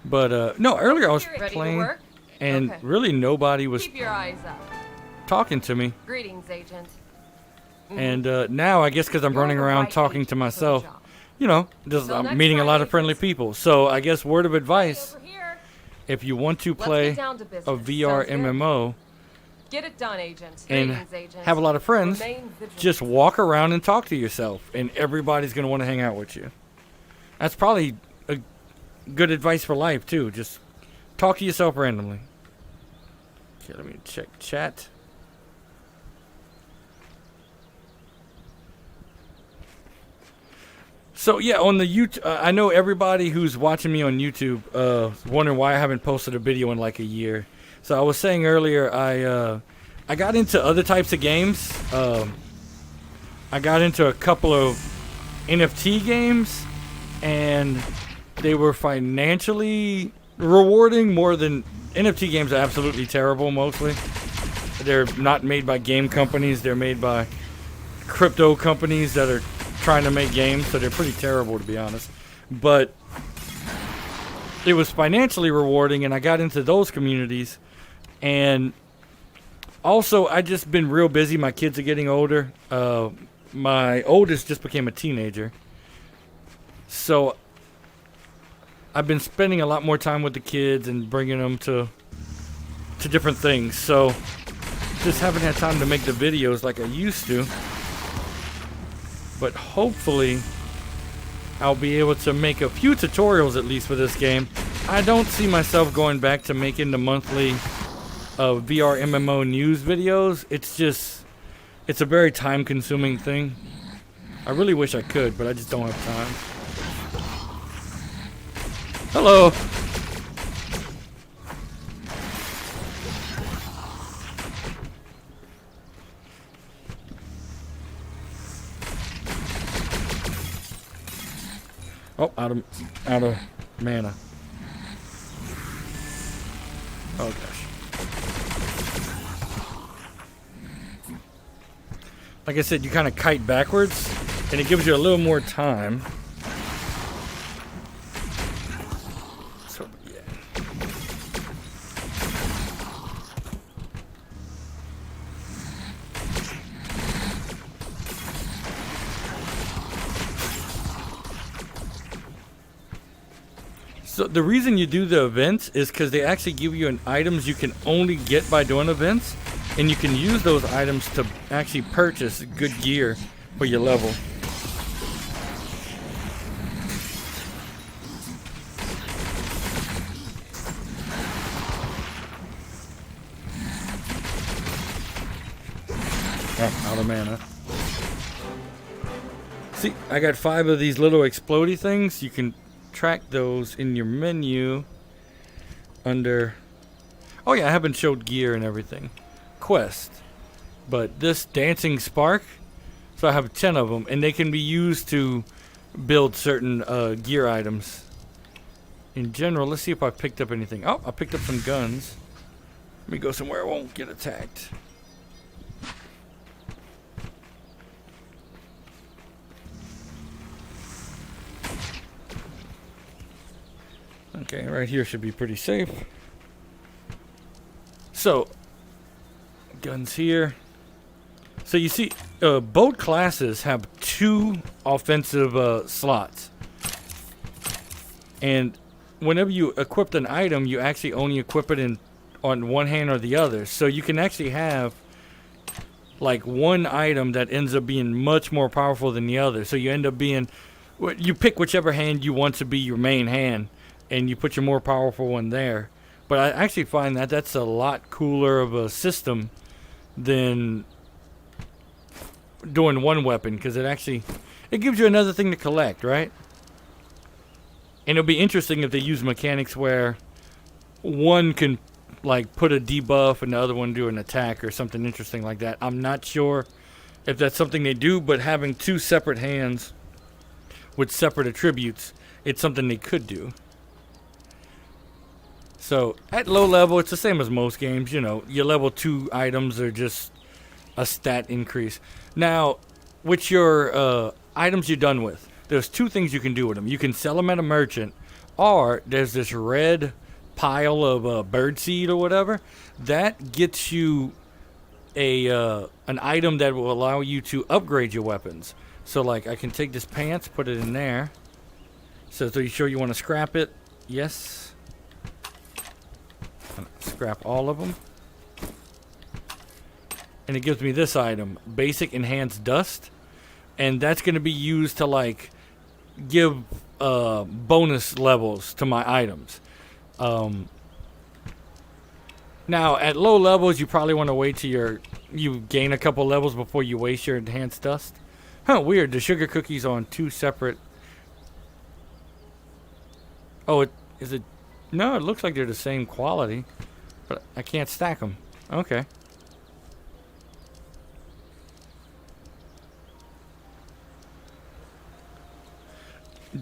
Speaker 1: But no, earlier I was
Speaker 3: Ready to
Speaker 1: playing,
Speaker 3: work?
Speaker 1: and
Speaker 3: Okay.
Speaker 1: really nobody was
Speaker 3: Keep your eyes up.
Speaker 1: talking to me.
Speaker 3: Greetings, Agent.
Speaker 1: And now I guess because I'm
Speaker 3: You're
Speaker 1: running
Speaker 3: the
Speaker 1: around
Speaker 3: right
Speaker 1: talking
Speaker 3: agent
Speaker 1: to
Speaker 3: for the
Speaker 1: myself,
Speaker 3: job.
Speaker 1: you know, just
Speaker 3: Till
Speaker 1: I'm
Speaker 3: next
Speaker 1: meeting a
Speaker 3: time,
Speaker 1: lot of friendly
Speaker 3: agents.
Speaker 1: people. So I guess word of advice:
Speaker 3: Over here.
Speaker 1: if you want to
Speaker 3: Let's
Speaker 1: play
Speaker 3: get down to
Speaker 1: a
Speaker 3: business.
Speaker 1: VR
Speaker 3: Sounds good?
Speaker 1: MMO
Speaker 3: Get it done, Agent.
Speaker 1: and
Speaker 3: Greetings, Agent.
Speaker 1: have a lot of friends,
Speaker 3: Remain vigilant.
Speaker 1: just walk around and talk to yourself, and everybody's gonna want to hang out with you. That's probably a good advice for life too. Just talk to yourself randomly. Okay, let me check chat. So yeah, on the YouTube, I know everybody who's watching me on YouTube wondering why I haven't posted a video in like a year. So I was saying earlier, I got into other types of games. I got into a couple of NFT games, and they were financially rewarding more than NFT games are absolutely terrible. Mostly, they're not made by game companies. They're made by crypto companies that are trying to make games, so they're pretty terrible, to be honest. But it was financially rewarding, and I got into those communities, and Also, I just been real busy. My kids are getting older. My oldest just became a teenager. So I've been spending a lot more time with the kids and bringing them to different things. So just haven't had time to make the videos like I used to. But hopefully I'll be able to make a few tutorials at least for this game. I don't see myself going back to making the monthly VR MMO news videos. It's a very time consuming thing. I really wish I could, but I just don't have time. Hello. Oh, out of mana. Oh gosh. Like I said, you kind of kite backwards, and it gives you a little more time. So, yeah. So the reason you do the events is because they actually give you items you can only get by doing events, and you can use those items to actually purchase good gear for your level. Oh, out of mana. See, I got 5 of these little explodey things. You can track those in your menu under... Oh yeah, I haven't showed gear and everything. Quest. But this dancing spark, so I have 10 of them, and they can be used to build certain gear items. In general, let's see if I picked up anything. Oh, I picked up some guns. Let me go somewhere I won't get attacked. Okay, right here should be pretty safe. So, guns here. So you see, both classes have 2 offensive slots. And whenever you equip an item, you actually only equip it on one hand or the other. So you can actually have like one item that ends up being much more powerful than the other. So you end up being, you pick whichever hand you want to be your main hand, and you put your more powerful one there. But I actually find that that's a lot cooler of a system than doing one weapon, because it gives you another thing to collect, right? And it'll be interesting if they use mechanics where one can like put a debuff and the other one do an attack or something interesting like that. I'm not sure if that's something they do, but having 2 separate hands with separate attributes, it's something they could do. So at low level, it's the same as most games. You know, your level 2 items are just a stat increase. Now, with your items you're done with, there's 2 things you can do with them. You can sell them at a merchant, or there's this red pile of birdseed or whatever that gets you an item that will allow you to upgrade your weapons. So like I can take this pants, put it in there. So you sure you want to scrap it? Yes. Scrap all of them. And it gives me this item, basic enhanced dust, and that's going to be used to like give bonus levels to my items. Now at low levels you probably want to wait till you gain a couple levels before you waste your enhanced dust. Huh, weird. The sugar cookies on 2 separate. Oh, is it? No, it looks like they're the same quality, but I can't stack them. Okay.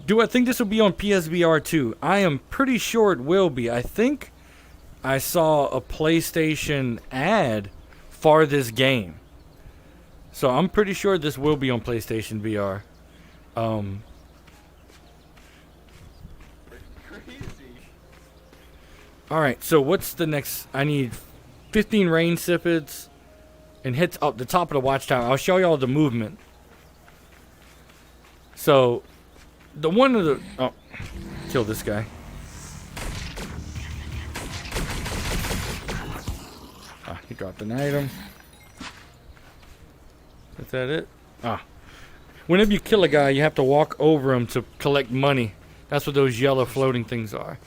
Speaker 1: Do I think this will be on PSVR 2? I am pretty sure it will be. I think I saw a PlayStation ad for this game. So I'm pretty sure this will be on PlayStation VR. Alright, so what's the next? I need 15 rain sipids and hits up the top of the watchtower. I'll show y'all the movement. So, the one of the... Oh, kill this guy. Ah, he dropped an item. Is that it? Ah. Whenever you kill a guy, you have to walk over him to collect money. That's what those yellow floating things are.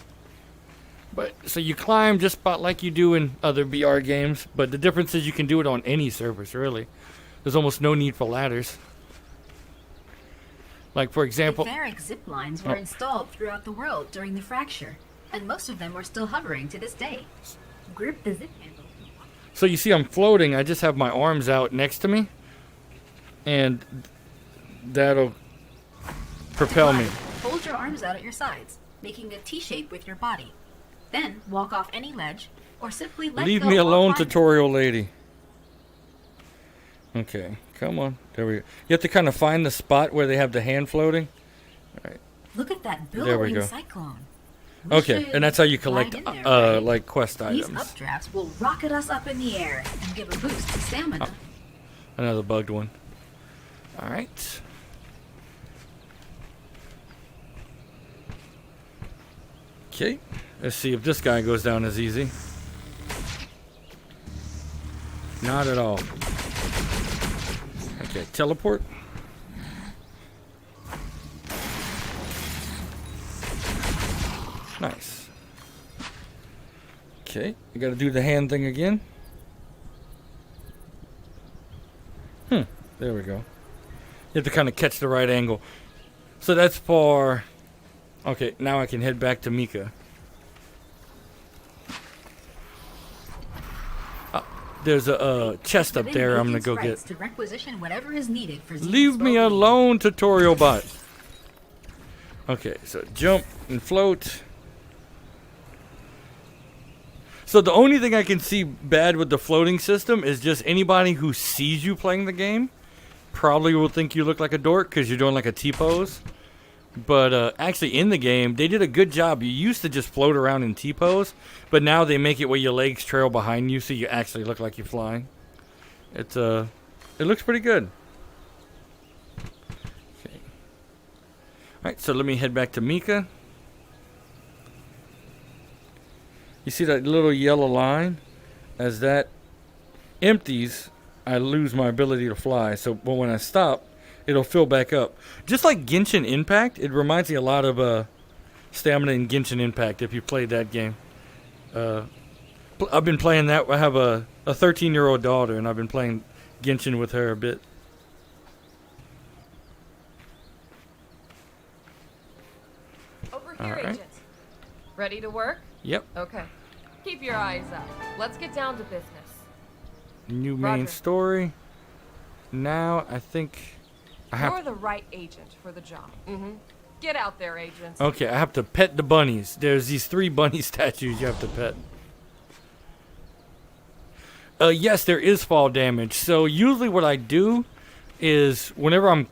Speaker 1: But so you climb just about like you do in other BR games, but the difference is you can do it on any servers, really. There's almost no need for ladders. Like, for example...
Speaker 2: Barbaric zip lines were installed throughout the world during the fracture, and most of them are still hovering to this day. Grip the zip handle.
Speaker 1: So you see I'm floating, I just have my arms out next to me, and that'll propel me.
Speaker 2: Hold your arms out at your sides, making a T shape with your body. Then walk off any ledge, or simply let
Speaker 1: Leave
Speaker 2: go
Speaker 1: me
Speaker 2: while
Speaker 1: alone,
Speaker 2: climbing.
Speaker 1: tutorial lady. Okay, come on. There we go. You have to kind of find the spot where they have the hand floating. All right.
Speaker 2: Look at that
Speaker 1: There we
Speaker 2: billowing
Speaker 1: go.
Speaker 2: cyclone. We
Speaker 1: Okay,
Speaker 2: should
Speaker 1: and that's how you collect,
Speaker 2: glide in there, right?
Speaker 1: like quest
Speaker 2: These
Speaker 1: items.
Speaker 2: updrafts will rocket us up in the air and give a boost to stamina.
Speaker 1: Another bugged one. All right. Okay, let's see if this guy goes down as easy. Not at all. Okay, teleport. Nice. Okay, you gotta do the hand thing again. There we go. You have to kind of catch the right angle. So that's for... Okay, now I can head back to Mika. There's a chest up there I'm gonna go get.
Speaker 2: To requisition whatever is needed for Zenith's
Speaker 1: Leave me
Speaker 2: well-being.
Speaker 1: alone, tutorial bot. Okay, so jump and float. So the only thing I can see bad with the floating system is just anybody who sees you playing the game probably will think you look like a dork because you're doing like a T-pose. But actually in the game, they did a good job. You used to just float around in T-pose, but now they make it where your legs trail behind you so you actually look like you're flying. It looks pretty good. Okay. Alright, so let me head back to Mika. You see that little yellow line? As that empties, I lose my ability to fly. So but when I stop, it'll fill back up. Just like Genshin Impact, it reminds me a lot of stamina in Genshin Impact if you played that game. I've been playing that. I have a 13-year-old daughter, and I've been playing Genshin with her a bit.
Speaker 3: Over here,
Speaker 1: Alright.
Speaker 3: Agent. Ready to work?
Speaker 1: Yep.
Speaker 3: Okay. Keep your eyes up. Let's get down to business.
Speaker 1: New main
Speaker 3: Roger.
Speaker 1: story. Now I think I have...
Speaker 3: You're the right agent for the job. Get out there, agents.
Speaker 1: Okay, I have to pet the bunnies. There's these 3 bunny statues you have to pet. Yes, there is fall damage. So usually what I do is whenever I'm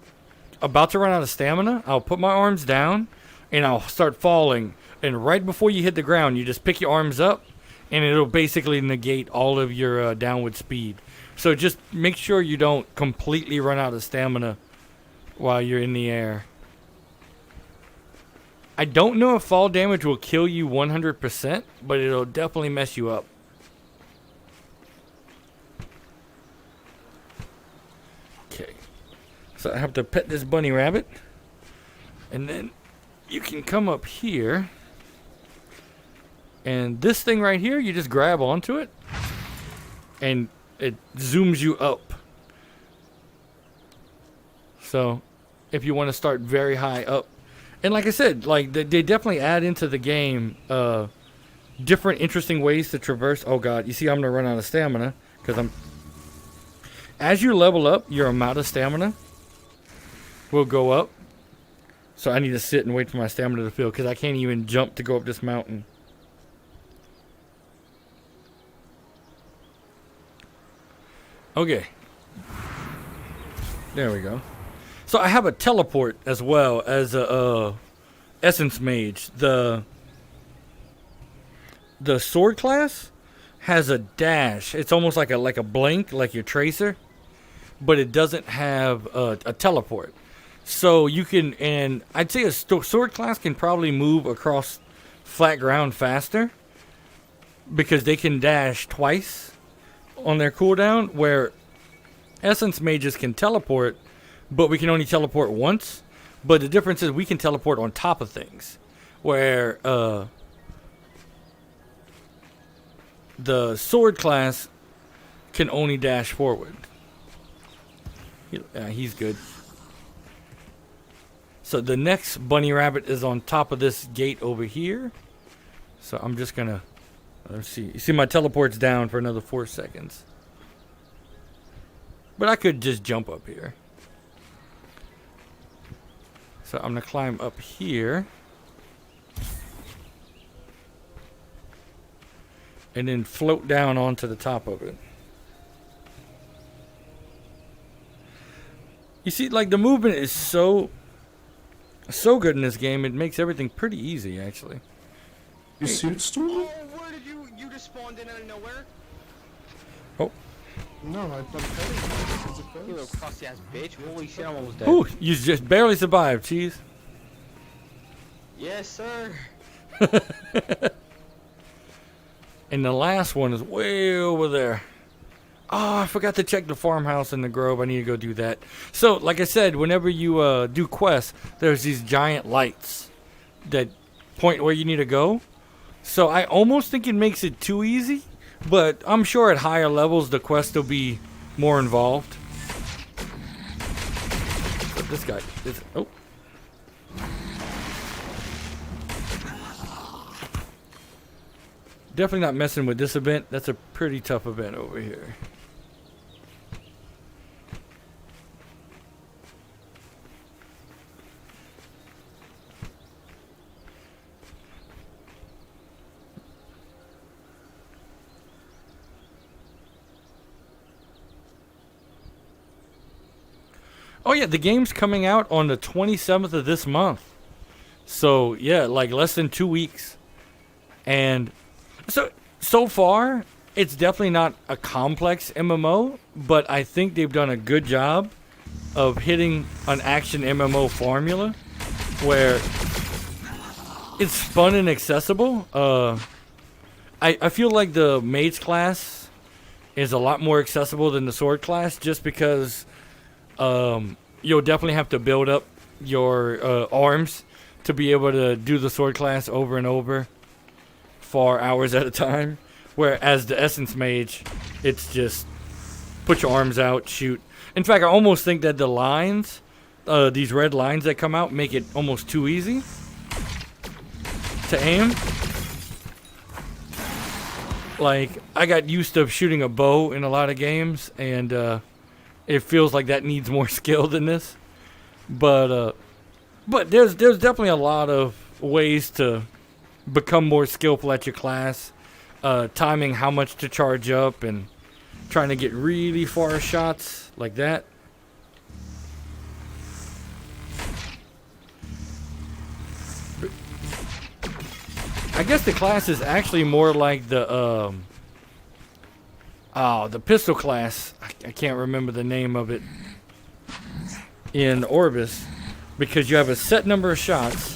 Speaker 1: about to run out of stamina, I'll put my arms down and I'll start falling. And right before you hit the ground, you just pick your arms up and it'll basically negate all of your downward speed. So just make sure you don't completely run out of stamina while you're in the air. I don't know if fall damage will kill you 100%, but it'll definitely mess you up. Okay. So I have to pet this bunny rabbit. And then you can come up here. And this thing right here, you just grab onto it. And it zooms you up. So if you want to start very high up. And like I said, like they definitely add into the game different interesting ways to traverse. Oh god, you see I'm gonna run out of stamina because as you level up, your amount of stamina will go up. So I need to sit and wait for my stamina to fill because I can't even jump to go up this mountain. Okay. There we go. So I have a teleport as well as a essence mage. The sword class has a dash. It's almost like a blink, like your tracer, but it doesn't have a teleport. So you can, and I'd say a sword class can probably move across flat ground faster because they can dash twice on their cooldown, where essence mages can teleport, but we can only teleport once. But the difference is we can teleport on top of things, where the sword class can only dash forward. He's good. So the next bunny rabbit is on top of this gate over here. So I'm just gonna, let's see. You see my teleport's down for another 4 seconds. But I could just jump up here. So I'm gonna climb up here. And then float down onto the top of it. You see, like, the movement is so good in this game. It makes everything pretty easy, actually.
Speaker 7: Your suit storm?
Speaker 6: Oh, where did you just spawned in out of nowhere?
Speaker 1: Oh.
Speaker 7: No, I thought
Speaker 6: You little crusty ass bitch. Holy shit, I'm almost dead.
Speaker 1: Ooh, you just barely survived, Cheese.
Speaker 6: Yes, sir.
Speaker 1: And the last one is way over there. Oh, I forgot to check the farmhouse in the grove. I need to go do that. So, like I said, whenever you do quests, there's these giant lights that point where you need to go. So I almost think it makes it too easy, but I'm sure at higher levels the quest will be more involved. But this guy is... Oh. Definitely not messing with this event. That's a pretty tough event over here. Oh yeah, the game's coming out on the 27th of this month. So yeah, like less than 2 weeks. And so far, it's definitely not a complex MMO, but I think they've done a good job of hitting an action MMO formula where it's fun and accessible. I feel like the mage class is a lot more accessible than the sword class, just because you'll definitely have to build up your arms to be able to do the sword class over and over for hours at a time, whereas the essence mage, it's just put your arms out, shoot. In fact, I almost think that the lines, these red lines that come out, make it almost too easy to aim. Like, I got used to shooting a bow in a lot of games, and it feels like that needs more skill than this. But there's definitely a lot of ways to become more skillful at your class, timing how much to charge up and trying to get really far shots like that. But I guess the class is actually more like the pistol class. I can't remember the name of it in Orbis, because you have a set number of shots.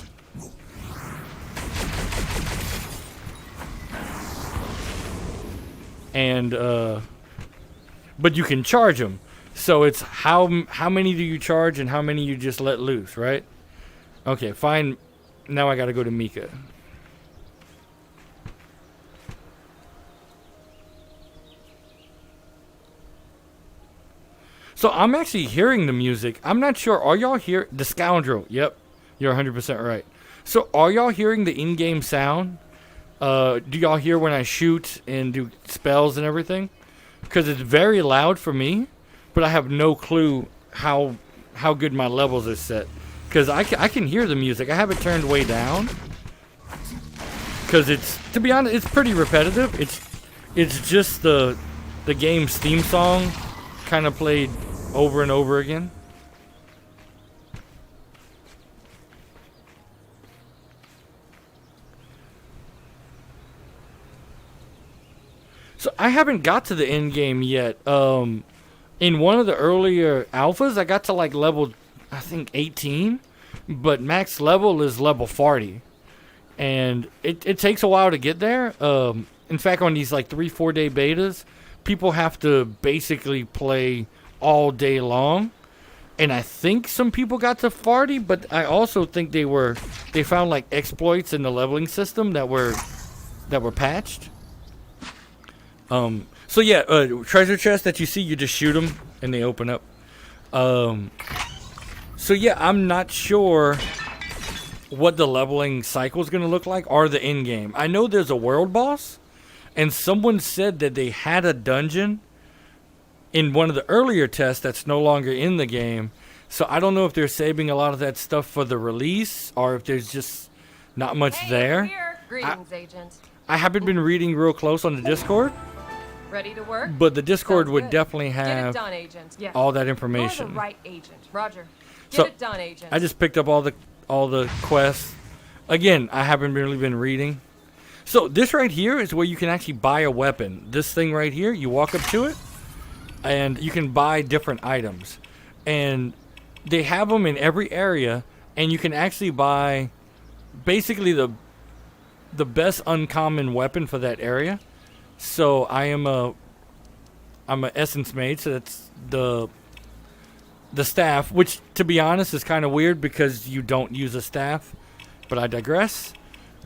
Speaker 1: And but you can charge them, so it's how many do you charge and how many you just let loose, right? Okay, fine. Now I gotta go to Mika. So I'm actually hearing the music. I'm not sure. Are y'all hear the scoundrel? Yep, you're 100% right. So are y'all hearing the in-game sound? Do y'all hear when I shoot and do spells and everything? Because it's very loud for me, but I have no clue how good my levels are set. Because I can hear the music. I have it turned way down. Because it's, to be honest, it's pretty repetitive. It's just the game's theme song kind of played over and over again. So I haven't got to the end game yet. In one of the earlier alphas, I got to like level, I think 18, but max level is level 40, and it takes a while to get there. In fact, on these like 3-4 day betas, people have to basically play all day long, and I think some people got to 40, but I also think they found like exploits in the leveling system that were patched. So yeah, treasure chests that you see, you just shoot them and they open up. So yeah, I'm not sure what the leveling cycle is going to look like or the end game. I know there's a world boss, and someone said that they had a dungeon in one of the earlier tests that's no longer in the game. So I don't know if they're saving a lot of that stuff for the release or if there's just not much there.
Speaker 3: Here. Greetings, agent.
Speaker 1: I haven't been reading real close on the Discord,
Speaker 3: Ready to work?
Speaker 1: but the Discord
Speaker 3: Sounds
Speaker 1: would
Speaker 3: good.
Speaker 1: definitely
Speaker 3: Get it
Speaker 1: have
Speaker 3: done, agent. Yes.
Speaker 1: all that
Speaker 3: You're
Speaker 1: information.
Speaker 3: the right agent. Roger. Get
Speaker 1: So,
Speaker 3: it done, agent.
Speaker 1: I just picked up all the quests. Again, I haven't really been reading. So this right here is where you can actually buy a weapon. This thing right here, you walk up to it, and you can buy different items. And they have them in every area, and you can actually buy basically the best uncommon weapon for that area. So I'm a essence mage, so that's the staff, which to be honest is kind of weird because you don't use a staff, but I digress.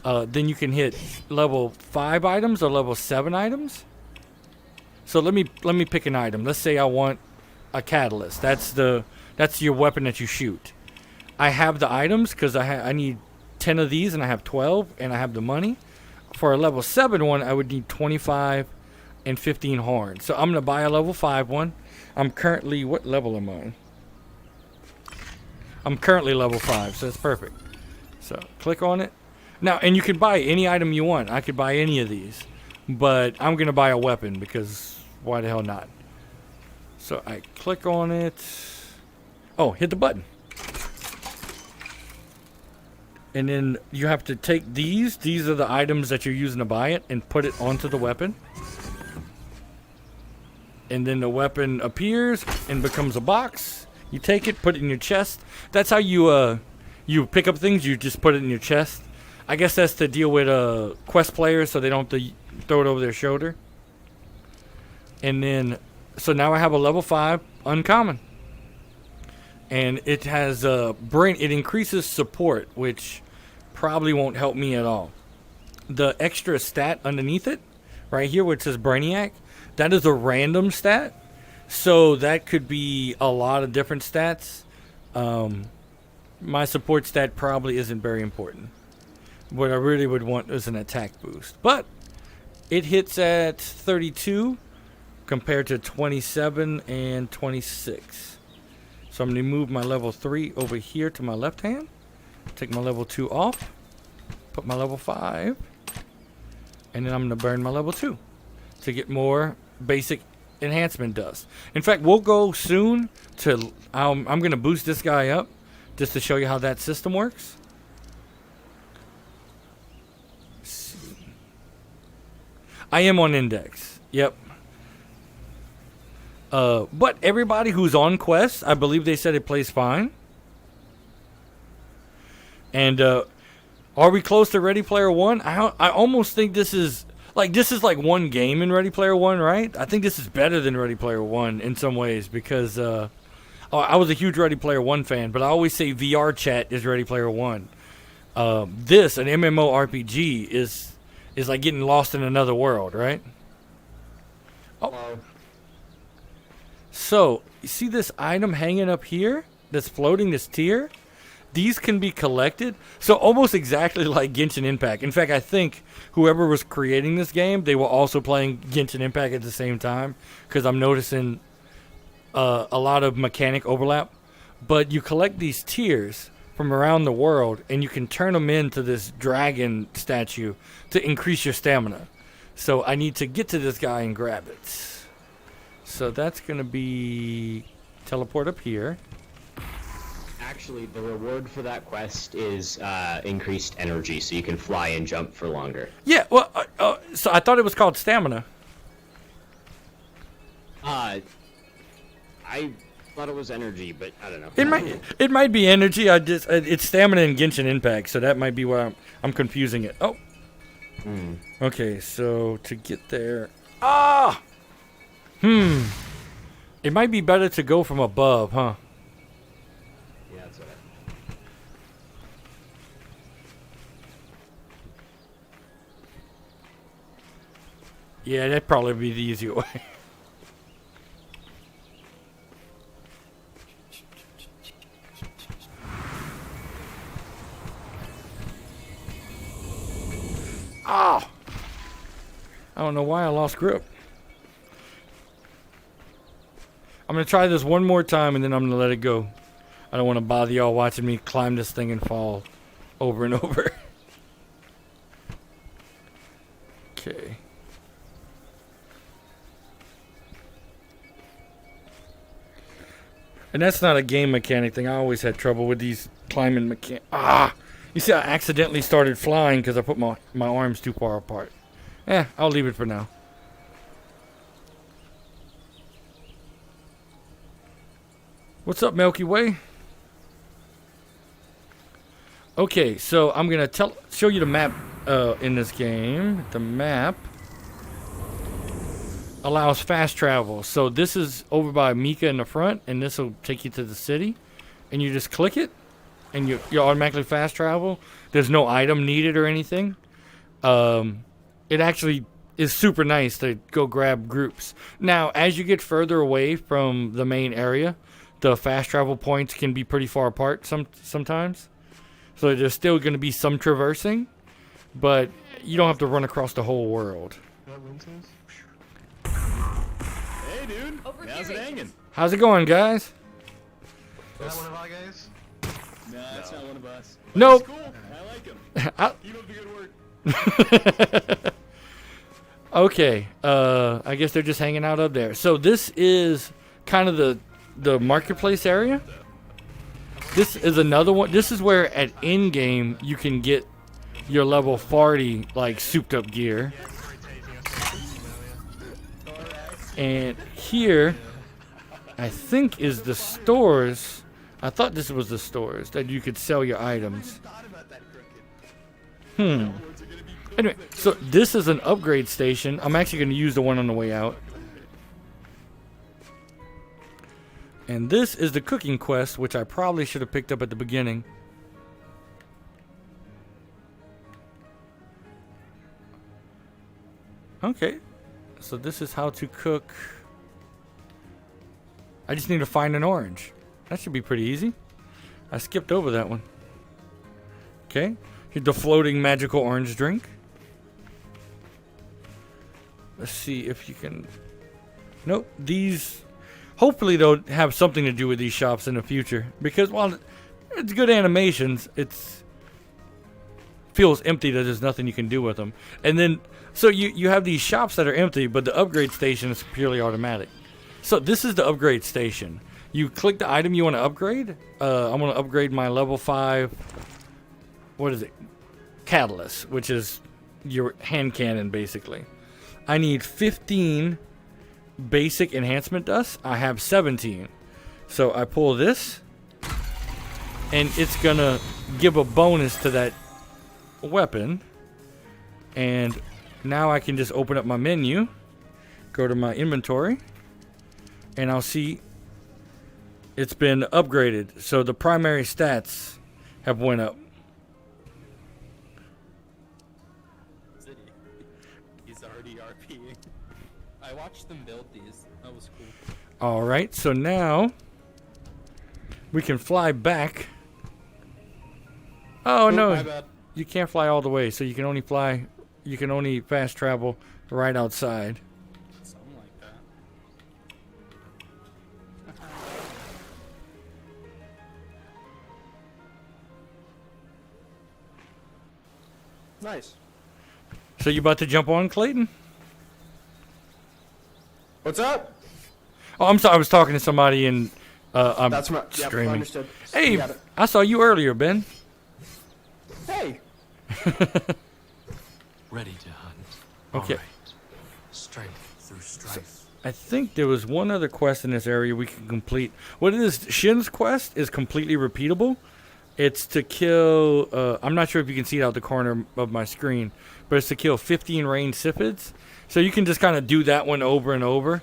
Speaker 1: Then you can hit level 5 items or level 7 items. So let me pick an item. Let's say I want a catalyst. That's your weapon that you shoot. I have the items because I need 10 of these and I have 12 and I have the money. For a level 7 one, I would need 25 and 15 horns. So I'm going to buy a level 5 one. I'm currently, what level am I? I'm currently level 5, so that's perfect. So click on it. Now, and you can buy any item you want. I could buy any of these, but I'm going to buy a weapon because why the hell not? So I click on it. Oh, hit the button. And then you have to take these. These are the items that you're using to buy it and put it onto the weapon. And then the weapon appears and becomes a box. You take it, put it in your chest. That's how you pick up things. You just put it in your chest. I guess that's to deal with quest players so they don't have to throw it over their shoulder. And then, so now I have a level 5 uncommon. And it has it increases support, which probably won't help me at all. The extra stat underneath it, right here where it says Brainiac, that is a random stat. So that could be a lot of different stats. My support stat probably isn't very important. What I really would want is an attack boost. But it hits at 32 compared to 27 and 26. So I'm going to move my level 3 over here to my left hand. Take my level 2 off. Put my level 5. And then I'm going to burn my level 2 to get more basic enhancement dust. In fact, we'll go soon to... I'm going to boost this guy up just to show you how that system works. I am on index. Yep. But everybody who's on quest, I believe they said it plays fine. And are we close to Ready Player One? I almost think this is like one game in Ready Player One, right? I think this is better than Ready Player One in some ways because I was a huge Ready Player One fan, but I always say VR chat is Ready Player One. This, an MMORPG, is like getting lost in another world, right? Oh. So, you see this item hanging up here that's floating, this tier? These can be collected. So almost exactly like Genshin Impact. In fact, I think whoever was creating this game, they were also playing Genshin Impact at the same time. Because I'm noticing a lot of mechanic overlap. But you collect these tiers from around the world, and you can turn them into this dragon statue to increase your stamina. So I need to get to this guy and grab it. So that's going to be teleport up here.
Speaker 5: Actually, the reward for that quest is increased energy, so you can fly and jump for longer.
Speaker 1: Yeah, well, so I thought it was called stamina.
Speaker 5: I thought it was energy, but I don't know.
Speaker 1: It might be energy. It's stamina and Genshin Impact, so that might be why I'm confusing it. Oh. Okay, so to get there. It might be better to go from above, huh?
Speaker 5: Yeah, that's what
Speaker 1: Yeah, that'd probably be the easier way. Ah! I don't know why I lost grip. I'm going to try this one more time and then I'm going to let it go. I don't want to bother y'all watching me climb this thing and fall over and over. Okay. And that's not a game mechanic thing. I always had trouble with these climbing mechanics. You see, I accidentally started flying because I put my arms too far apart. I'll leave it for now. What's up, Milky Way? Okay, so I'm gonna show you the map in this game. The map allows fast travel. So this is over by Mika in the front, and this will take you to the city. And you just click it, and you automatically fast travel. There's no item needed or anything. It actually is super nice to go grab groups. Now, as you get further away from the main area, the fast travel points can be pretty far apart sometimes. So there's still going to be some traversing, but you don't have to run across the whole world.
Speaker 7: Hey, dude. How's it hanging?
Speaker 1: How's it going, guys?
Speaker 4: Is that one of our guys?
Speaker 7: No, that's not one of us.
Speaker 1: Nope.
Speaker 7: Cool. I like him. Keep up the good work.
Speaker 1: Okay. I guess they're just hanging out up there. So this is kind of the marketplace area. This is another one. This is where at in game you can get your level 40 like souped up gear. And here I think is the stores. I thought this was the stores that you could sell your items. Anyway, so this is an upgrade station. I'm actually going to use the one on the way out. And this is the cooking quest, which I probably should have picked up at the beginning. Okay, so this is how to cook. I just need to find an orange. That should be pretty easy. I skipped over that one. Okay, here's the floating magical orange drink. Let's see if you can... Nope, these... Hopefully they'll have something to do with these shops in the future. Because while it's good animations, it's... feels empty that there's nothing you can do with them. And then... So you have these shops that are empty, but the upgrade station is purely automatic. So this is the upgrade station. You click the item you want to upgrade. I'm going to upgrade my level 5... What is it? Catalyst, which is your hand cannon, basically. I need 15 basic enhancement dust. I have 17. So I pull this, and it's going to give a bonus to that weapon. And now I can just open up my menu, go to my inventory, and I'll see it's been upgraded. So the primary stats have went up.
Speaker 4: He's already RPing. I watched them build these. That was cool.
Speaker 1: All right, so now we can fly back. Oh no,
Speaker 7: my bad.
Speaker 1: you can't fly all the way, so you can only fly. You can only fast travel right outside.
Speaker 4: Something like that.
Speaker 7: Nice.
Speaker 1: So you about to jump on, Clayton?
Speaker 7: What's up?
Speaker 1: Oh, I'm sorry. I was talking to somebody and I'm
Speaker 7: That's right. Yep,
Speaker 1: streaming.
Speaker 7: understood.
Speaker 1: Hey,
Speaker 7: You got it.
Speaker 1: I saw you earlier, Ben.
Speaker 7: Hey.
Speaker 9: Ready to hunt.
Speaker 1: Okay.
Speaker 9: All right. Strength through strife.
Speaker 1: I think there was one other quest in this area we can complete. What it is, Shin's quest is completely repeatable. It's to kill, I'm not sure if you can see it out the corner of my screen, but it's to kill 15 ranged Siphids. So you can just kind of do that one over and over.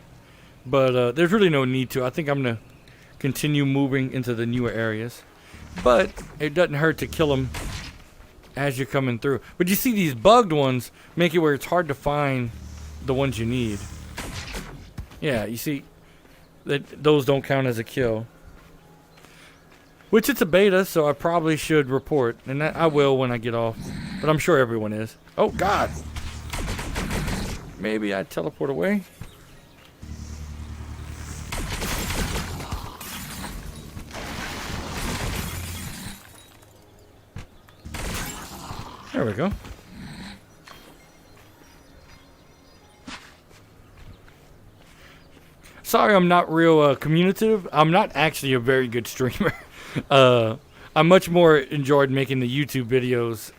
Speaker 1: But there's really no need to. I think I'm going to continue moving into the newer areas. But it doesn't hurt to kill them as you're coming through. But you see these bugged ones make it where it's hard to find the ones you need. Yeah, you see that those don't count as a kill. Which it's a beta, so I probably should report. And that I will when I get off. But I'm sure everyone is. Oh, God. Maybe I teleport away. There we go. Sorry I'm not real communicative. I'm not actually a very good streamer. I much more enjoyed making the YouTube videos.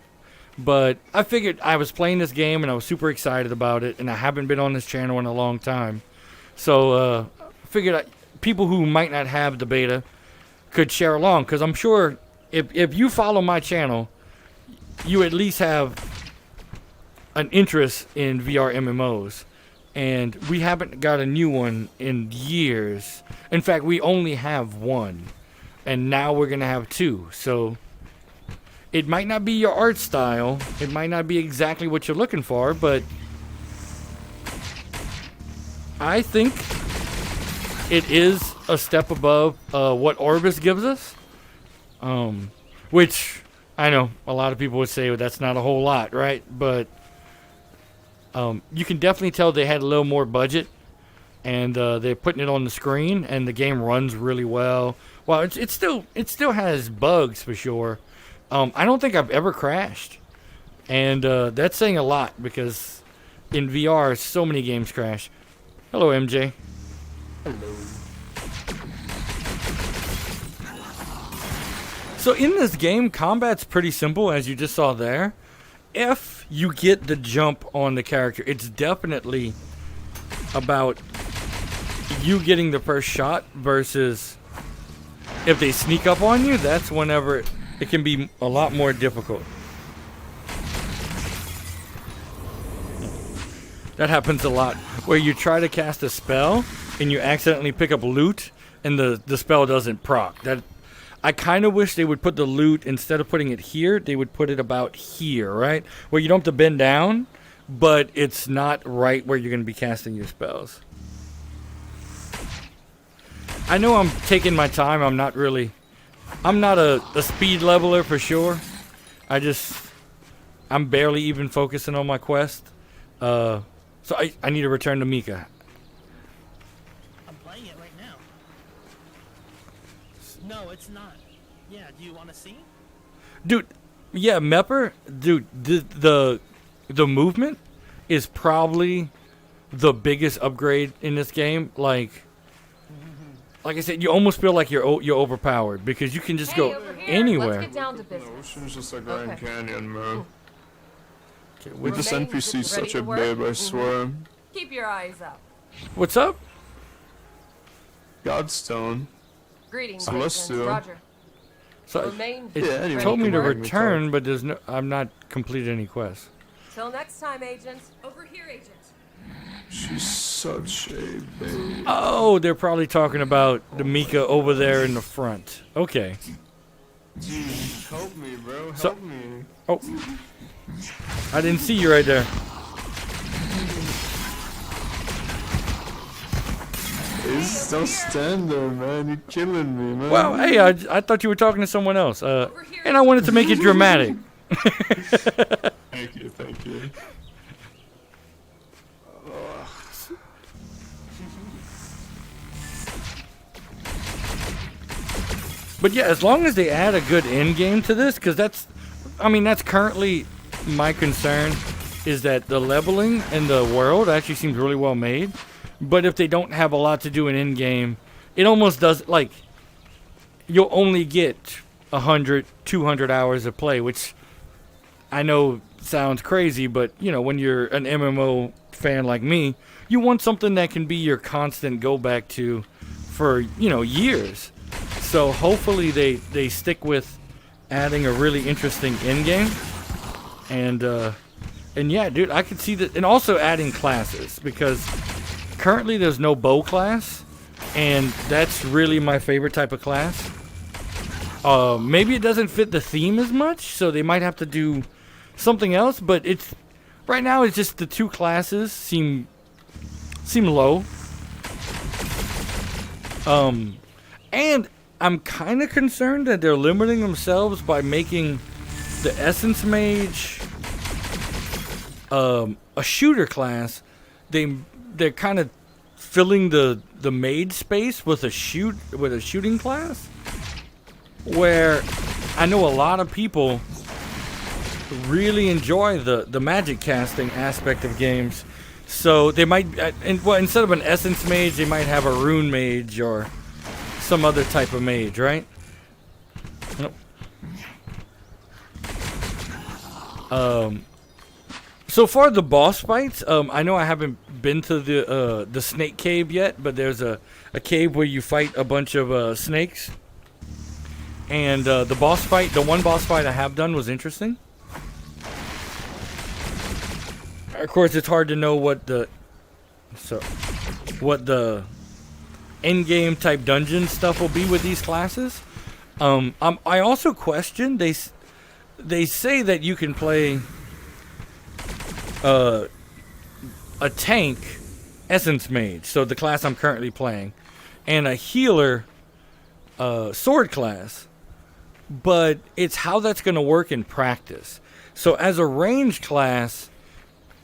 Speaker 1: But I figured I was playing this game and I was super excited about it. And I haven't been on this channel in a long time. So I figured people who might not have the beta could share along. Because I'm sure if you follow my channel, you at least have an interest in VR MMOs. And we haven't got a new one in years. In fact, we only have one. And now we're going to have two. So it might not be your art style. It might not be exactly what you're looking for. But I think it is a step above what Orbis gives us. Which I know a lot of people would say, well, that's not a whole lot, right? But you can definitely tell they had a little more budget, and they're putting it on the screen, and the game runs really well. Well, it still has bugs for sure. I don't think I've ever crashed, and that's saying a lot because in VR so many games crash. Hello, MJ.
Speaker 4: Hello.
Speaker 1: So in this game, combat's pretty simple, as you just saw there. If you get the jump on the character, it's definitely about you getting the first shot versus if they sneak up on you, that's whenever it can be a lot more difficult. That happens a lot, where you try to cast a spell and you accidentally pick up loot and the spell doesn't proc. I kind of wish they would put the loot, instead of putting it here, they would put it about here, right? Where you don't have to bend down, but it's not right where you're going to be casting your spells. I know I'm taking my time. I'm not a speed leveler for sure. I'm barely even focusing on my quest. So I need to return to Mika.
Speaker 9: I'm playing it right now. No, it's not. Yeah, do you want to see?
Speaker 1: Dude, yeah, Mepper, dude, the movement is probably the biggest upgrade in this game. Like I said, you almost feel like you're overpowered because you can just go anywhere.
Speaker 3: Let's get down to business.
Speaker 10: The ocean's just a Grand
Speaker 3: Okay.
Speaker 10: Canyon, man.
Speaker 1: Okay,
Speaker 10: With this
Speaker 3: Remain
Speaker 10: NPC's
Speaker 3: ready
Speaker 10: such
Speaker 3: to
Speaker 10: a
Speaker 3: work?
Speaker 10: babe, I swear.
Speaker 3: Keep your eyes up.
Speaker 1: what's up?
Speaker 10: Godstone.
Speaker 3: Greetings,
Speaker 10: Celestial.
Speaker 3: agents. Roger.
Speaker 1: So
Speaker 3: Remain
Speaker 1: it
Speaker 10: Yeah, anyway,
Speaker 1: told me to
Speaker 10: come on, we
Speaker 1: return, but I'm not completed any quests.
Speaker 3: Till next time, agents. Over here, agent.
Speaker 10: She's such a babe.
Speaker 1: Oh, they're probably talking about the Mika over there in the front. Okay.
Speaker 10: Dude, help me, bro. Help
Speaker 1: So-
Speaker 10: me.
Speaker 1: Oh, I didn't see you right there.
Speaker 10: Just don't stand there, man. You're killing me, man.
Speaker 1: Well, hey, I thought you were talking to someone else. And I wanted to make it dramatic.
Speaker 10: Thank you, thank you.
Speaker 1: But yeah, as long as they add a good end game to this, because that's currently my concern, is that the leveling in the world actually seems really well made. But if they don't have a lot to do in end game, it almost does, like, you'll only get 100, 200 hours of play, which I know sounds crazy, but, you know, when you're an MMO fan like me, you want something that can be your constant go back to for, you know, years. So hopefully they stick with adding a really interesting end game. And yeah, dude, I could see that. And also adding classes, because currently there's no bow class, and that's really my favorite type of class. Maybe it doesn't fit the theme as much, so they might have to do something else, but it's right now it's just the two classes seem low. And I'm kind of concerned that they're limiting themselves by making the Essence Mage a shooter class. They're kind of filling the mage space with a shooting class, where I know a lot of people really enjoy the magic casting aspect of games. So they might, instead of an Essence Mage, they might have a Rune Mage or some other type of mage, right? Nope. So far the boss fights, I know I haven't been to the snake cave yet, but there's a cave where you fight a bunch of snakes. And the one boss fight I have done was interesting. Of course, it's hard to know what the end game type dungeon stuff will be with these classes. I also question, they say that you can play a tank Essence Mage, so the class I'm currently playing, and a healer sword class, but it's how that's going to work in practice. So as a range class,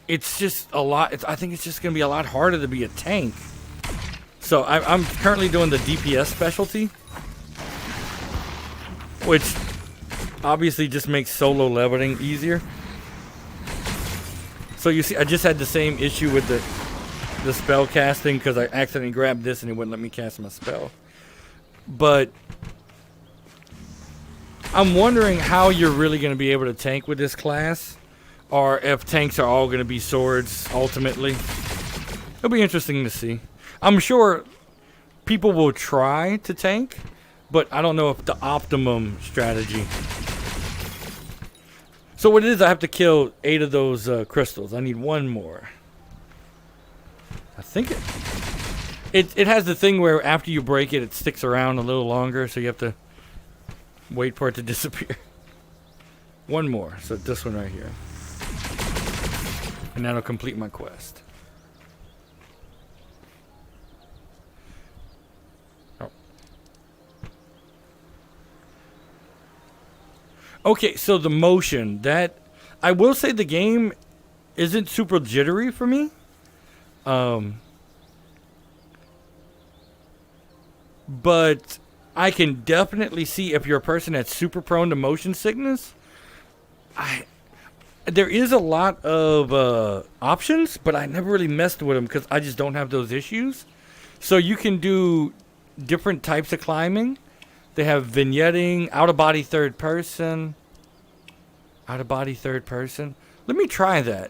Speaker 1: it's just a lot. I think it's just going to be a lot harder to be a tank. So I'm currently doing the DPS specialty, which obviously just makes solo leveling easier. So you see, I just had the same issue with the spell casting, because I accidentally grabbed this and it wouldn't let me cast my spell. But I'm wondering how you're really going to be able to tank with this class, or if tanks are all going to be swords ultimately. It'll be interesting to see. I'm sure people will try to tank, but I don't know if the optimum strategy. So what it is, I have to kill 8 of those crystals. I need 1 more. I think it has the thing where after you break it, it sticks around a little longer, so you have to wait for it to disappear. 1 more, so this one right here. And that'll complete my quest. Okay, so the motion, that I will say the game isn't super jittery for me. But I can definitely see if you're a person that's super prone to motion sickness. There is a lot of options, but I never really messed with them because I just don't have those issues. So you can do different types of climbing. They have vignetting, out-of-body third person. Out-of-body third person. Let me try that.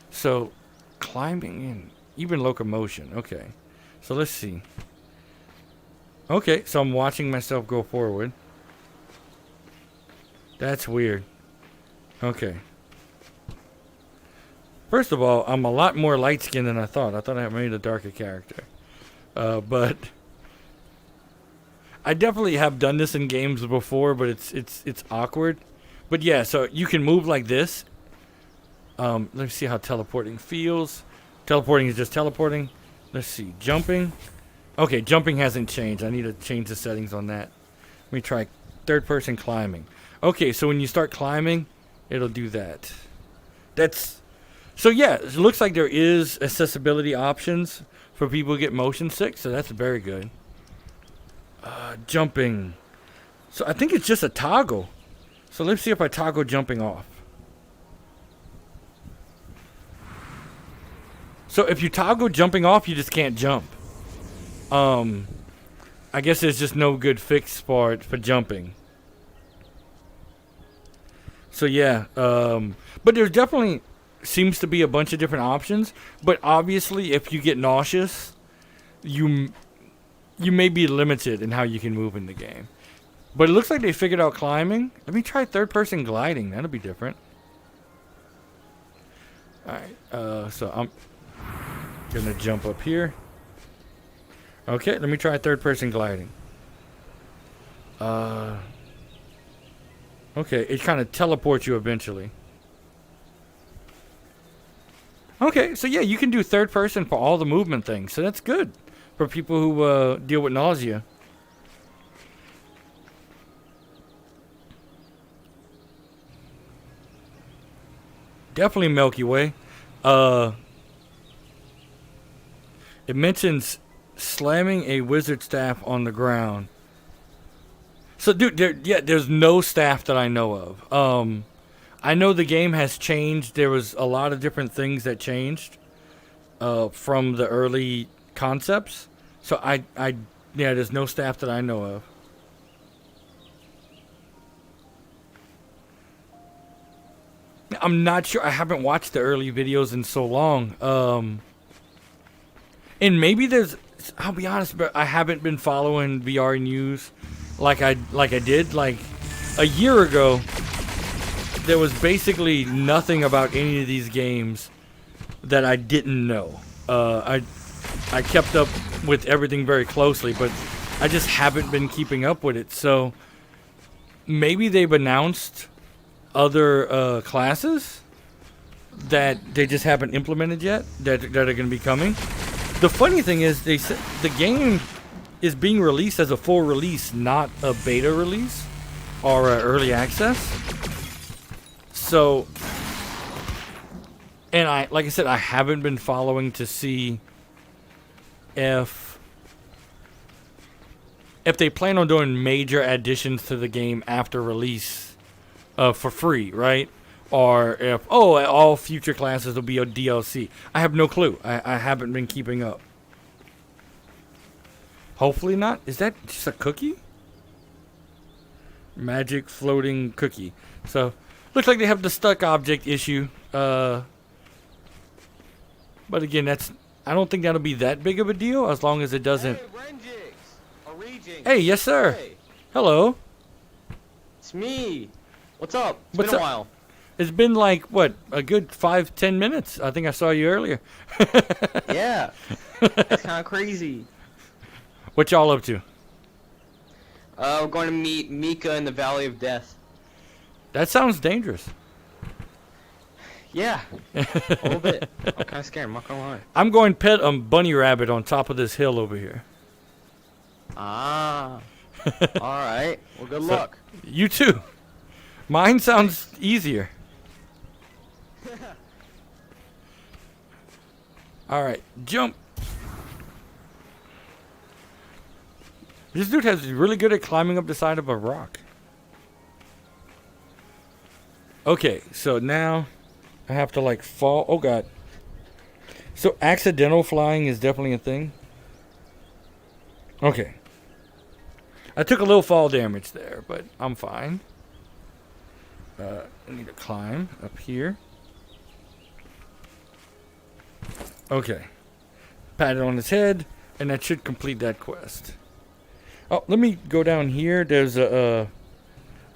Speaker 1: So, climbing and even locomotion. Okay. So, let's see. Okay, so I'm watching myself go forward. That's weird. Okay. First of all, I'm a lot more light-skinned than I thought. I thought I made a darker character. But I definitely have done this in games before, but it's awkward. But yeah, so you can move like this. Let me see how teleporting feels. Teleporting is just teleporting. Let's see, jumping. Okay, jumping hasn't changed. I need to change the settings on that. Let me try third person climbing. Okay, so when you start climbing, it'll do that. So yeah, it looks like there is accessibility options for people who get motion sick, so that's very good. Jumping. So I think it's just a toggle. So let's see if I toggle jumping off. So if you toggle jumping off, you just can't jump. I guess there's just no good fix for it for jumping. So yeah, but there's definitely seems to be a bunch of different options, but obviously if you get nauseous, you may be limited in how you can move in the game. But it looks like they figured out climbing. Let me try third-person gliding. That'll be different. Alright, so I'm gonna jump up here. Okay, let me try third-person gliding. Okay, it kind of teleports you eventually. Okay, so yeah, you can do third-person for all the movement things, so that's good for people who deal with nausea. Definitely Milky Way. It mentions slamming a wizard staff on the ground. So, dude, there's no staff that I know of. I know the game has changed. There was a lot of different things that changed from the early concepts. So, yeah, there's no staff that I know of. I'm not sure. I haven't watched the early videos in so long. And maybe there's... I'll be honest, but I haven't been following VR news like I did. Like, a year ago, there was basically nothing about any of these games that I didn't know. I kept up with everything very closely, but I just haven't been keeping up with it. So, maybe they've announced other classes that they just haven't implemented yet that are going to be coming. The funny thing is, they said the game is being released as a full release, not a beta release or early access. So, and like I said, I haven't been following to see if they plan on doing major additions to the game after release. For free, right? Or if, all future classes will be a DLC. I have no clue. I haven't been keeping up. Hopefully not. Is that just a cookie? Magic floating cookie. So, looks like they have the stuck object issue. But again, I don't think that'll be that big of a deal as long as it doesn't... Hey, yes sir.
Speaker 6: Hey.
Speaker 1: Hello.
Speaker 6: It's me. What's up? It's
Speaker 1: What's
Speaker 6: been a
Speaker 1: up?
Speaker 6: while.
Speaker 1: It's been like, what, a good 5-10 minutes. I think I saw you earlier.
Speaker 6: Yeah. It's kind of crazy.
Speaker 1: What y'all up to?
Speaker 6: We're going to meet Mika in the Valley of Death.
Speaker 1: That sounds dangerous.
Speaker 6: Yeah. A little bit. I'm kind of scared. I'm not going to lie.
Speaker 1: I'm going pet a bunny rabbit on top of this hill over here.
Speaker 6: Ah. Alright. Well, good luck.
Speaker 1: You too. Mine sounds easier. Alright, jump. This dude is really good at climbing up the side of a rock. Okay, so now I have to like fall. Oh god. So accidental flying is definitely a thing. Okay. I took a little fall damage there, but I'm fine. I need to climb up here. Okay. Pat it on his head, and that should complete that quest. Oh, let me go down here. There's a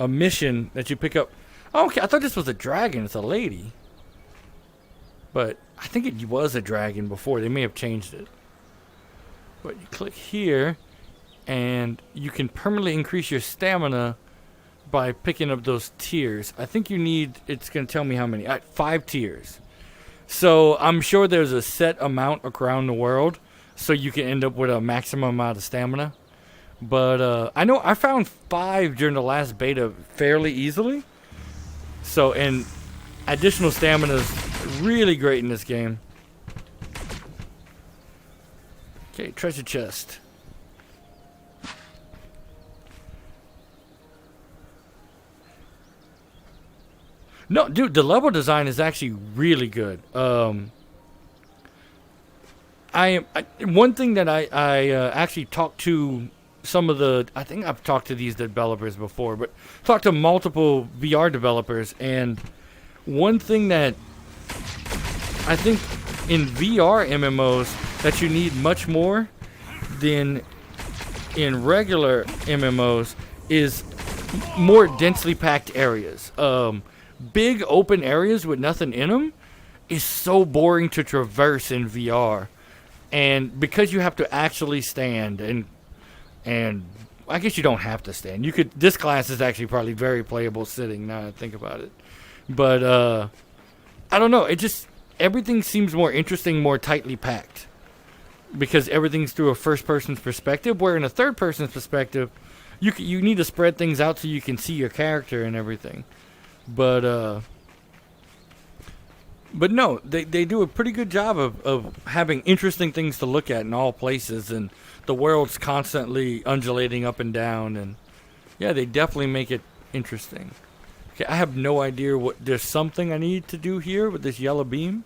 Speaker 1: mission that you pick up. Oh, okay, I thought this was a dragon. It's a lady. But I think it was a dragon before. They may have changed it. But you click here, and you can permanently increase your stamina by picking up those tiers. I think you need, it's going to tell me how many. 5 tiers. So I'm sure there's a set amount around the world, so you can end up with a maximum amount of stamina. But I know I found 5 during the last beta fairly easily. So, and additional stamina is really great in this game. Okay, treasure chest. No, dude, the level design is actually really good. One thing that I actually talked to some of the, I think I've talked to these developers before, but talked to multiple VR developers, and one thing that I think in VR MMOs that you need much more than in regular MMOs is more densely packed areas. Big open areas with nothing in them is so boring to traverse in VR. And because you have to actually stand, and I guess you don't have to stand. You could. This class is actually probably very playable sitting. Now that I think about it, but I don't know. It just everything seems more interesting, more tightly packed, because everything's through a first person's perspective. Where in a third person's perspective, you need to spread things out so you can see your character and everything. But no, they do a pretty good job of having interesting things to look at in all places, and the world's constantly undulating up and down, and yeah, they definitely make it interesting. Okay, I have no idea what. There's something I need to do here with this yellow beam.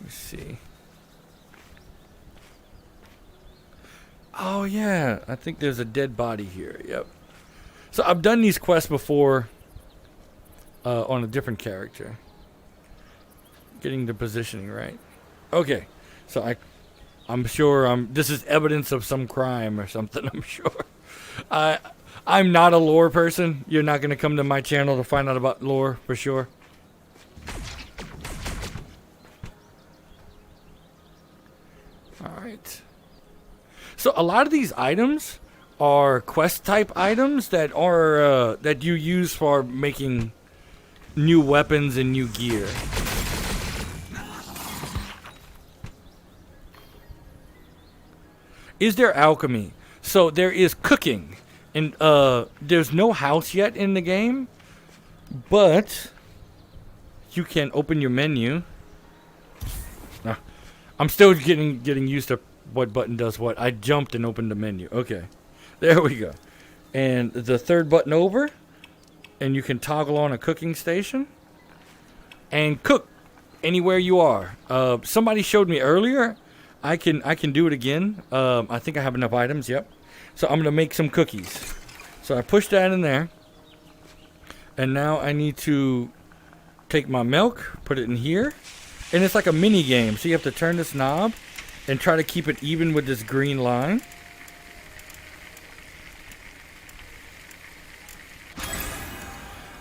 Speaker 1: Let's see. Oh yeah, I think there's a dead body here. Yep. So I've done these quests before on a different character. Getting the positioning right. Okay, so I'm sure this is evidence of some crime or something. I'm sure. I'm not a lore person. You're not gonna come to my channel to find out about lore for sure. All right. So a lot of these items are quest type items that are that you use for making new weapons and new gear. Is there alchemy? So there is cooking, and there's no house yet in the game, but you can open your menu. I'm still getting used to what button does what. I jumped and opened the menu. Okay, there we go. And the third button over, and you can toggle on a cooking station and cook anywhere you are. Somebody showed me earlier. I can do it again. I think I have enough items. Yep. So I'm gonna make some cookies. So I push that in there, and now I need to take my milk, put it in here, and it's like a mini game. So you have to turn this knob and try to keep it even with this green line.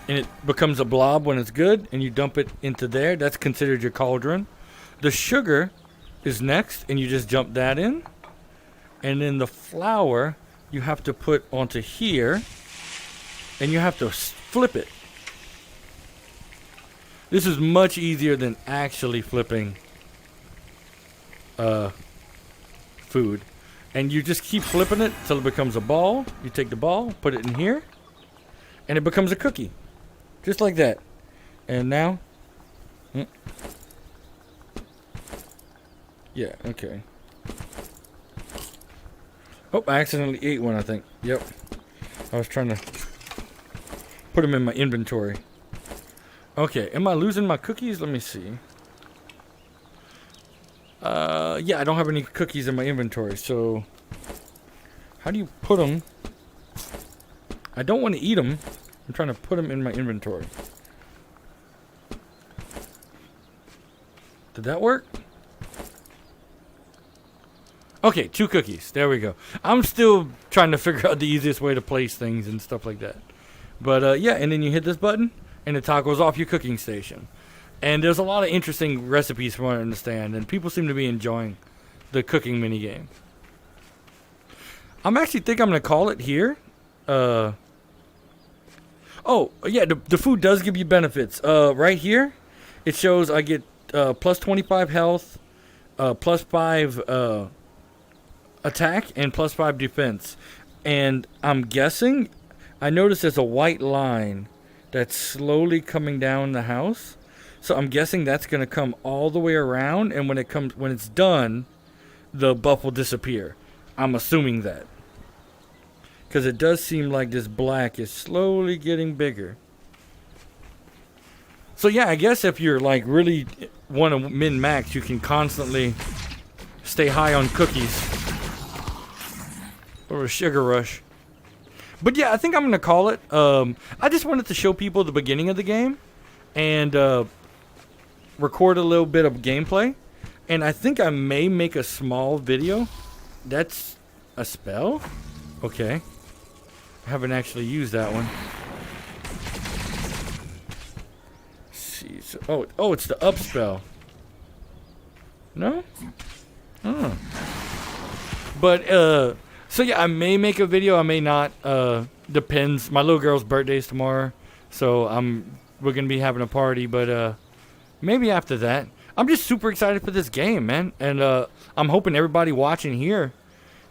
Speaker 1: And it becomes a blob when it's good, and you dump it into there. That's considered your cauldron. The sugar is next, and you just jump that in. And then the flour you have to put onto here, and you have to flip it. This is much easier than actually flipping food. And you just keep flipping it till it becomes a ball. You take the ball, put it in here, and it becomes a cookie. Just like that. And now yeah, okay. Oh, I accidentally ate one, I think. Yep. I was trying to put them in my inventory. Okay, am I losing my cookies? Let me see. Yeah, I don't have any cookies in my inventory, so how do you put them? I don't want to eat them. I'm trying to put them in my inventory. Did that work? Okay, 2 cookies. There we go. I'm still trying to figure out the easiest way to place things and stuff like that. But yeah, and then you hit this button, and it toggles off your cooking station. And there's a lot of interesting recipes from what I understand, and people seem to be enjoying the cooking minigame. I'm actually think I'm going to call it here. Oh, yeah, the food does give you benefits. Right here, it shows I get plus 25 health, plus 5 attack, and plus 5 defense. And I'm guessing, I noticed there's a white line that's slowly coming down the house. So I'm guessing that's going to come all the way around, and when it's done, the buff will disappear. I'm assuming that. Because it does seem like this black is slowly getting bigger. So yeah, I guess if you're like really want to min-max, you can constantly stay high on cookies. Or a sugar rush. But yeah, I think I'm going to call it. I just wanted to show people the beginning of the game. And record a little bit of gameplay, and I think I may make a small video. That's a spell? Okay. I haven't actually used that one. Let's see. So, oh, it's the up spell. No? Oh. But, so yeah, I may make a video, I may not. Depends. My little girl's birthday's tomorrow, so we're gonna be having a party, but maybe after that. I'm just super excited for this game, man, and I'm hoping everybody watching here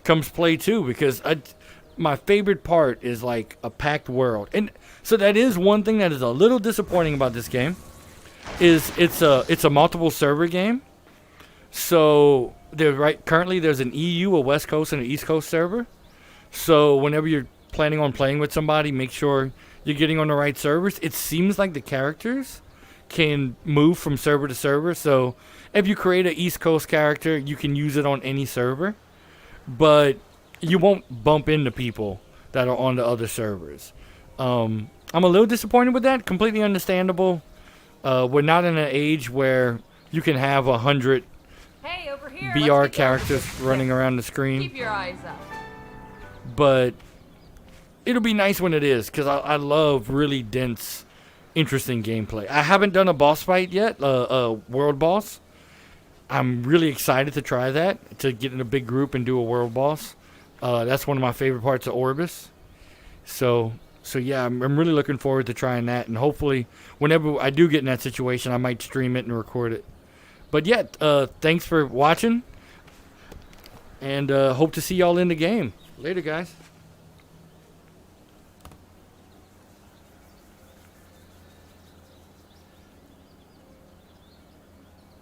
Speaker 1: comes play too, because my favorite part is like a packed world, and so that is one thing that is a little disappointing about this game. Is it's a multiple server game, so currently there's an EU, a West Coast, and an East Coast server. So whenever you're planning on playing with somebody, make sure you're getting on the right servers. It seems like the characters can move from server to server. So if you create an East Coast character, you can use it on any server, but you won't bump into people that are on the other servers. I'm a little disappointed with that. Completely understandable. We're not in an age where you can have 100
Speaker 3: Hey, over here.
Speaker 1: BR characters running around the screen.
Speaker 3: Keep your eyes up.
Speaker 1: But it'll be nice when it is, because I love really dense, interesting gameplay. I haven't done a boss fight yet, a world boss. I'm really excited to try that, to get in a big group and do a world boss. That's one of my favorite parts of Orbis. So yeah, I'm really looking forward to trying that, and hopefully whenever I do get in that situation, I might stream it and record it. But yeah, thanks for watching, and hope to see y'all in the game. Later, guys.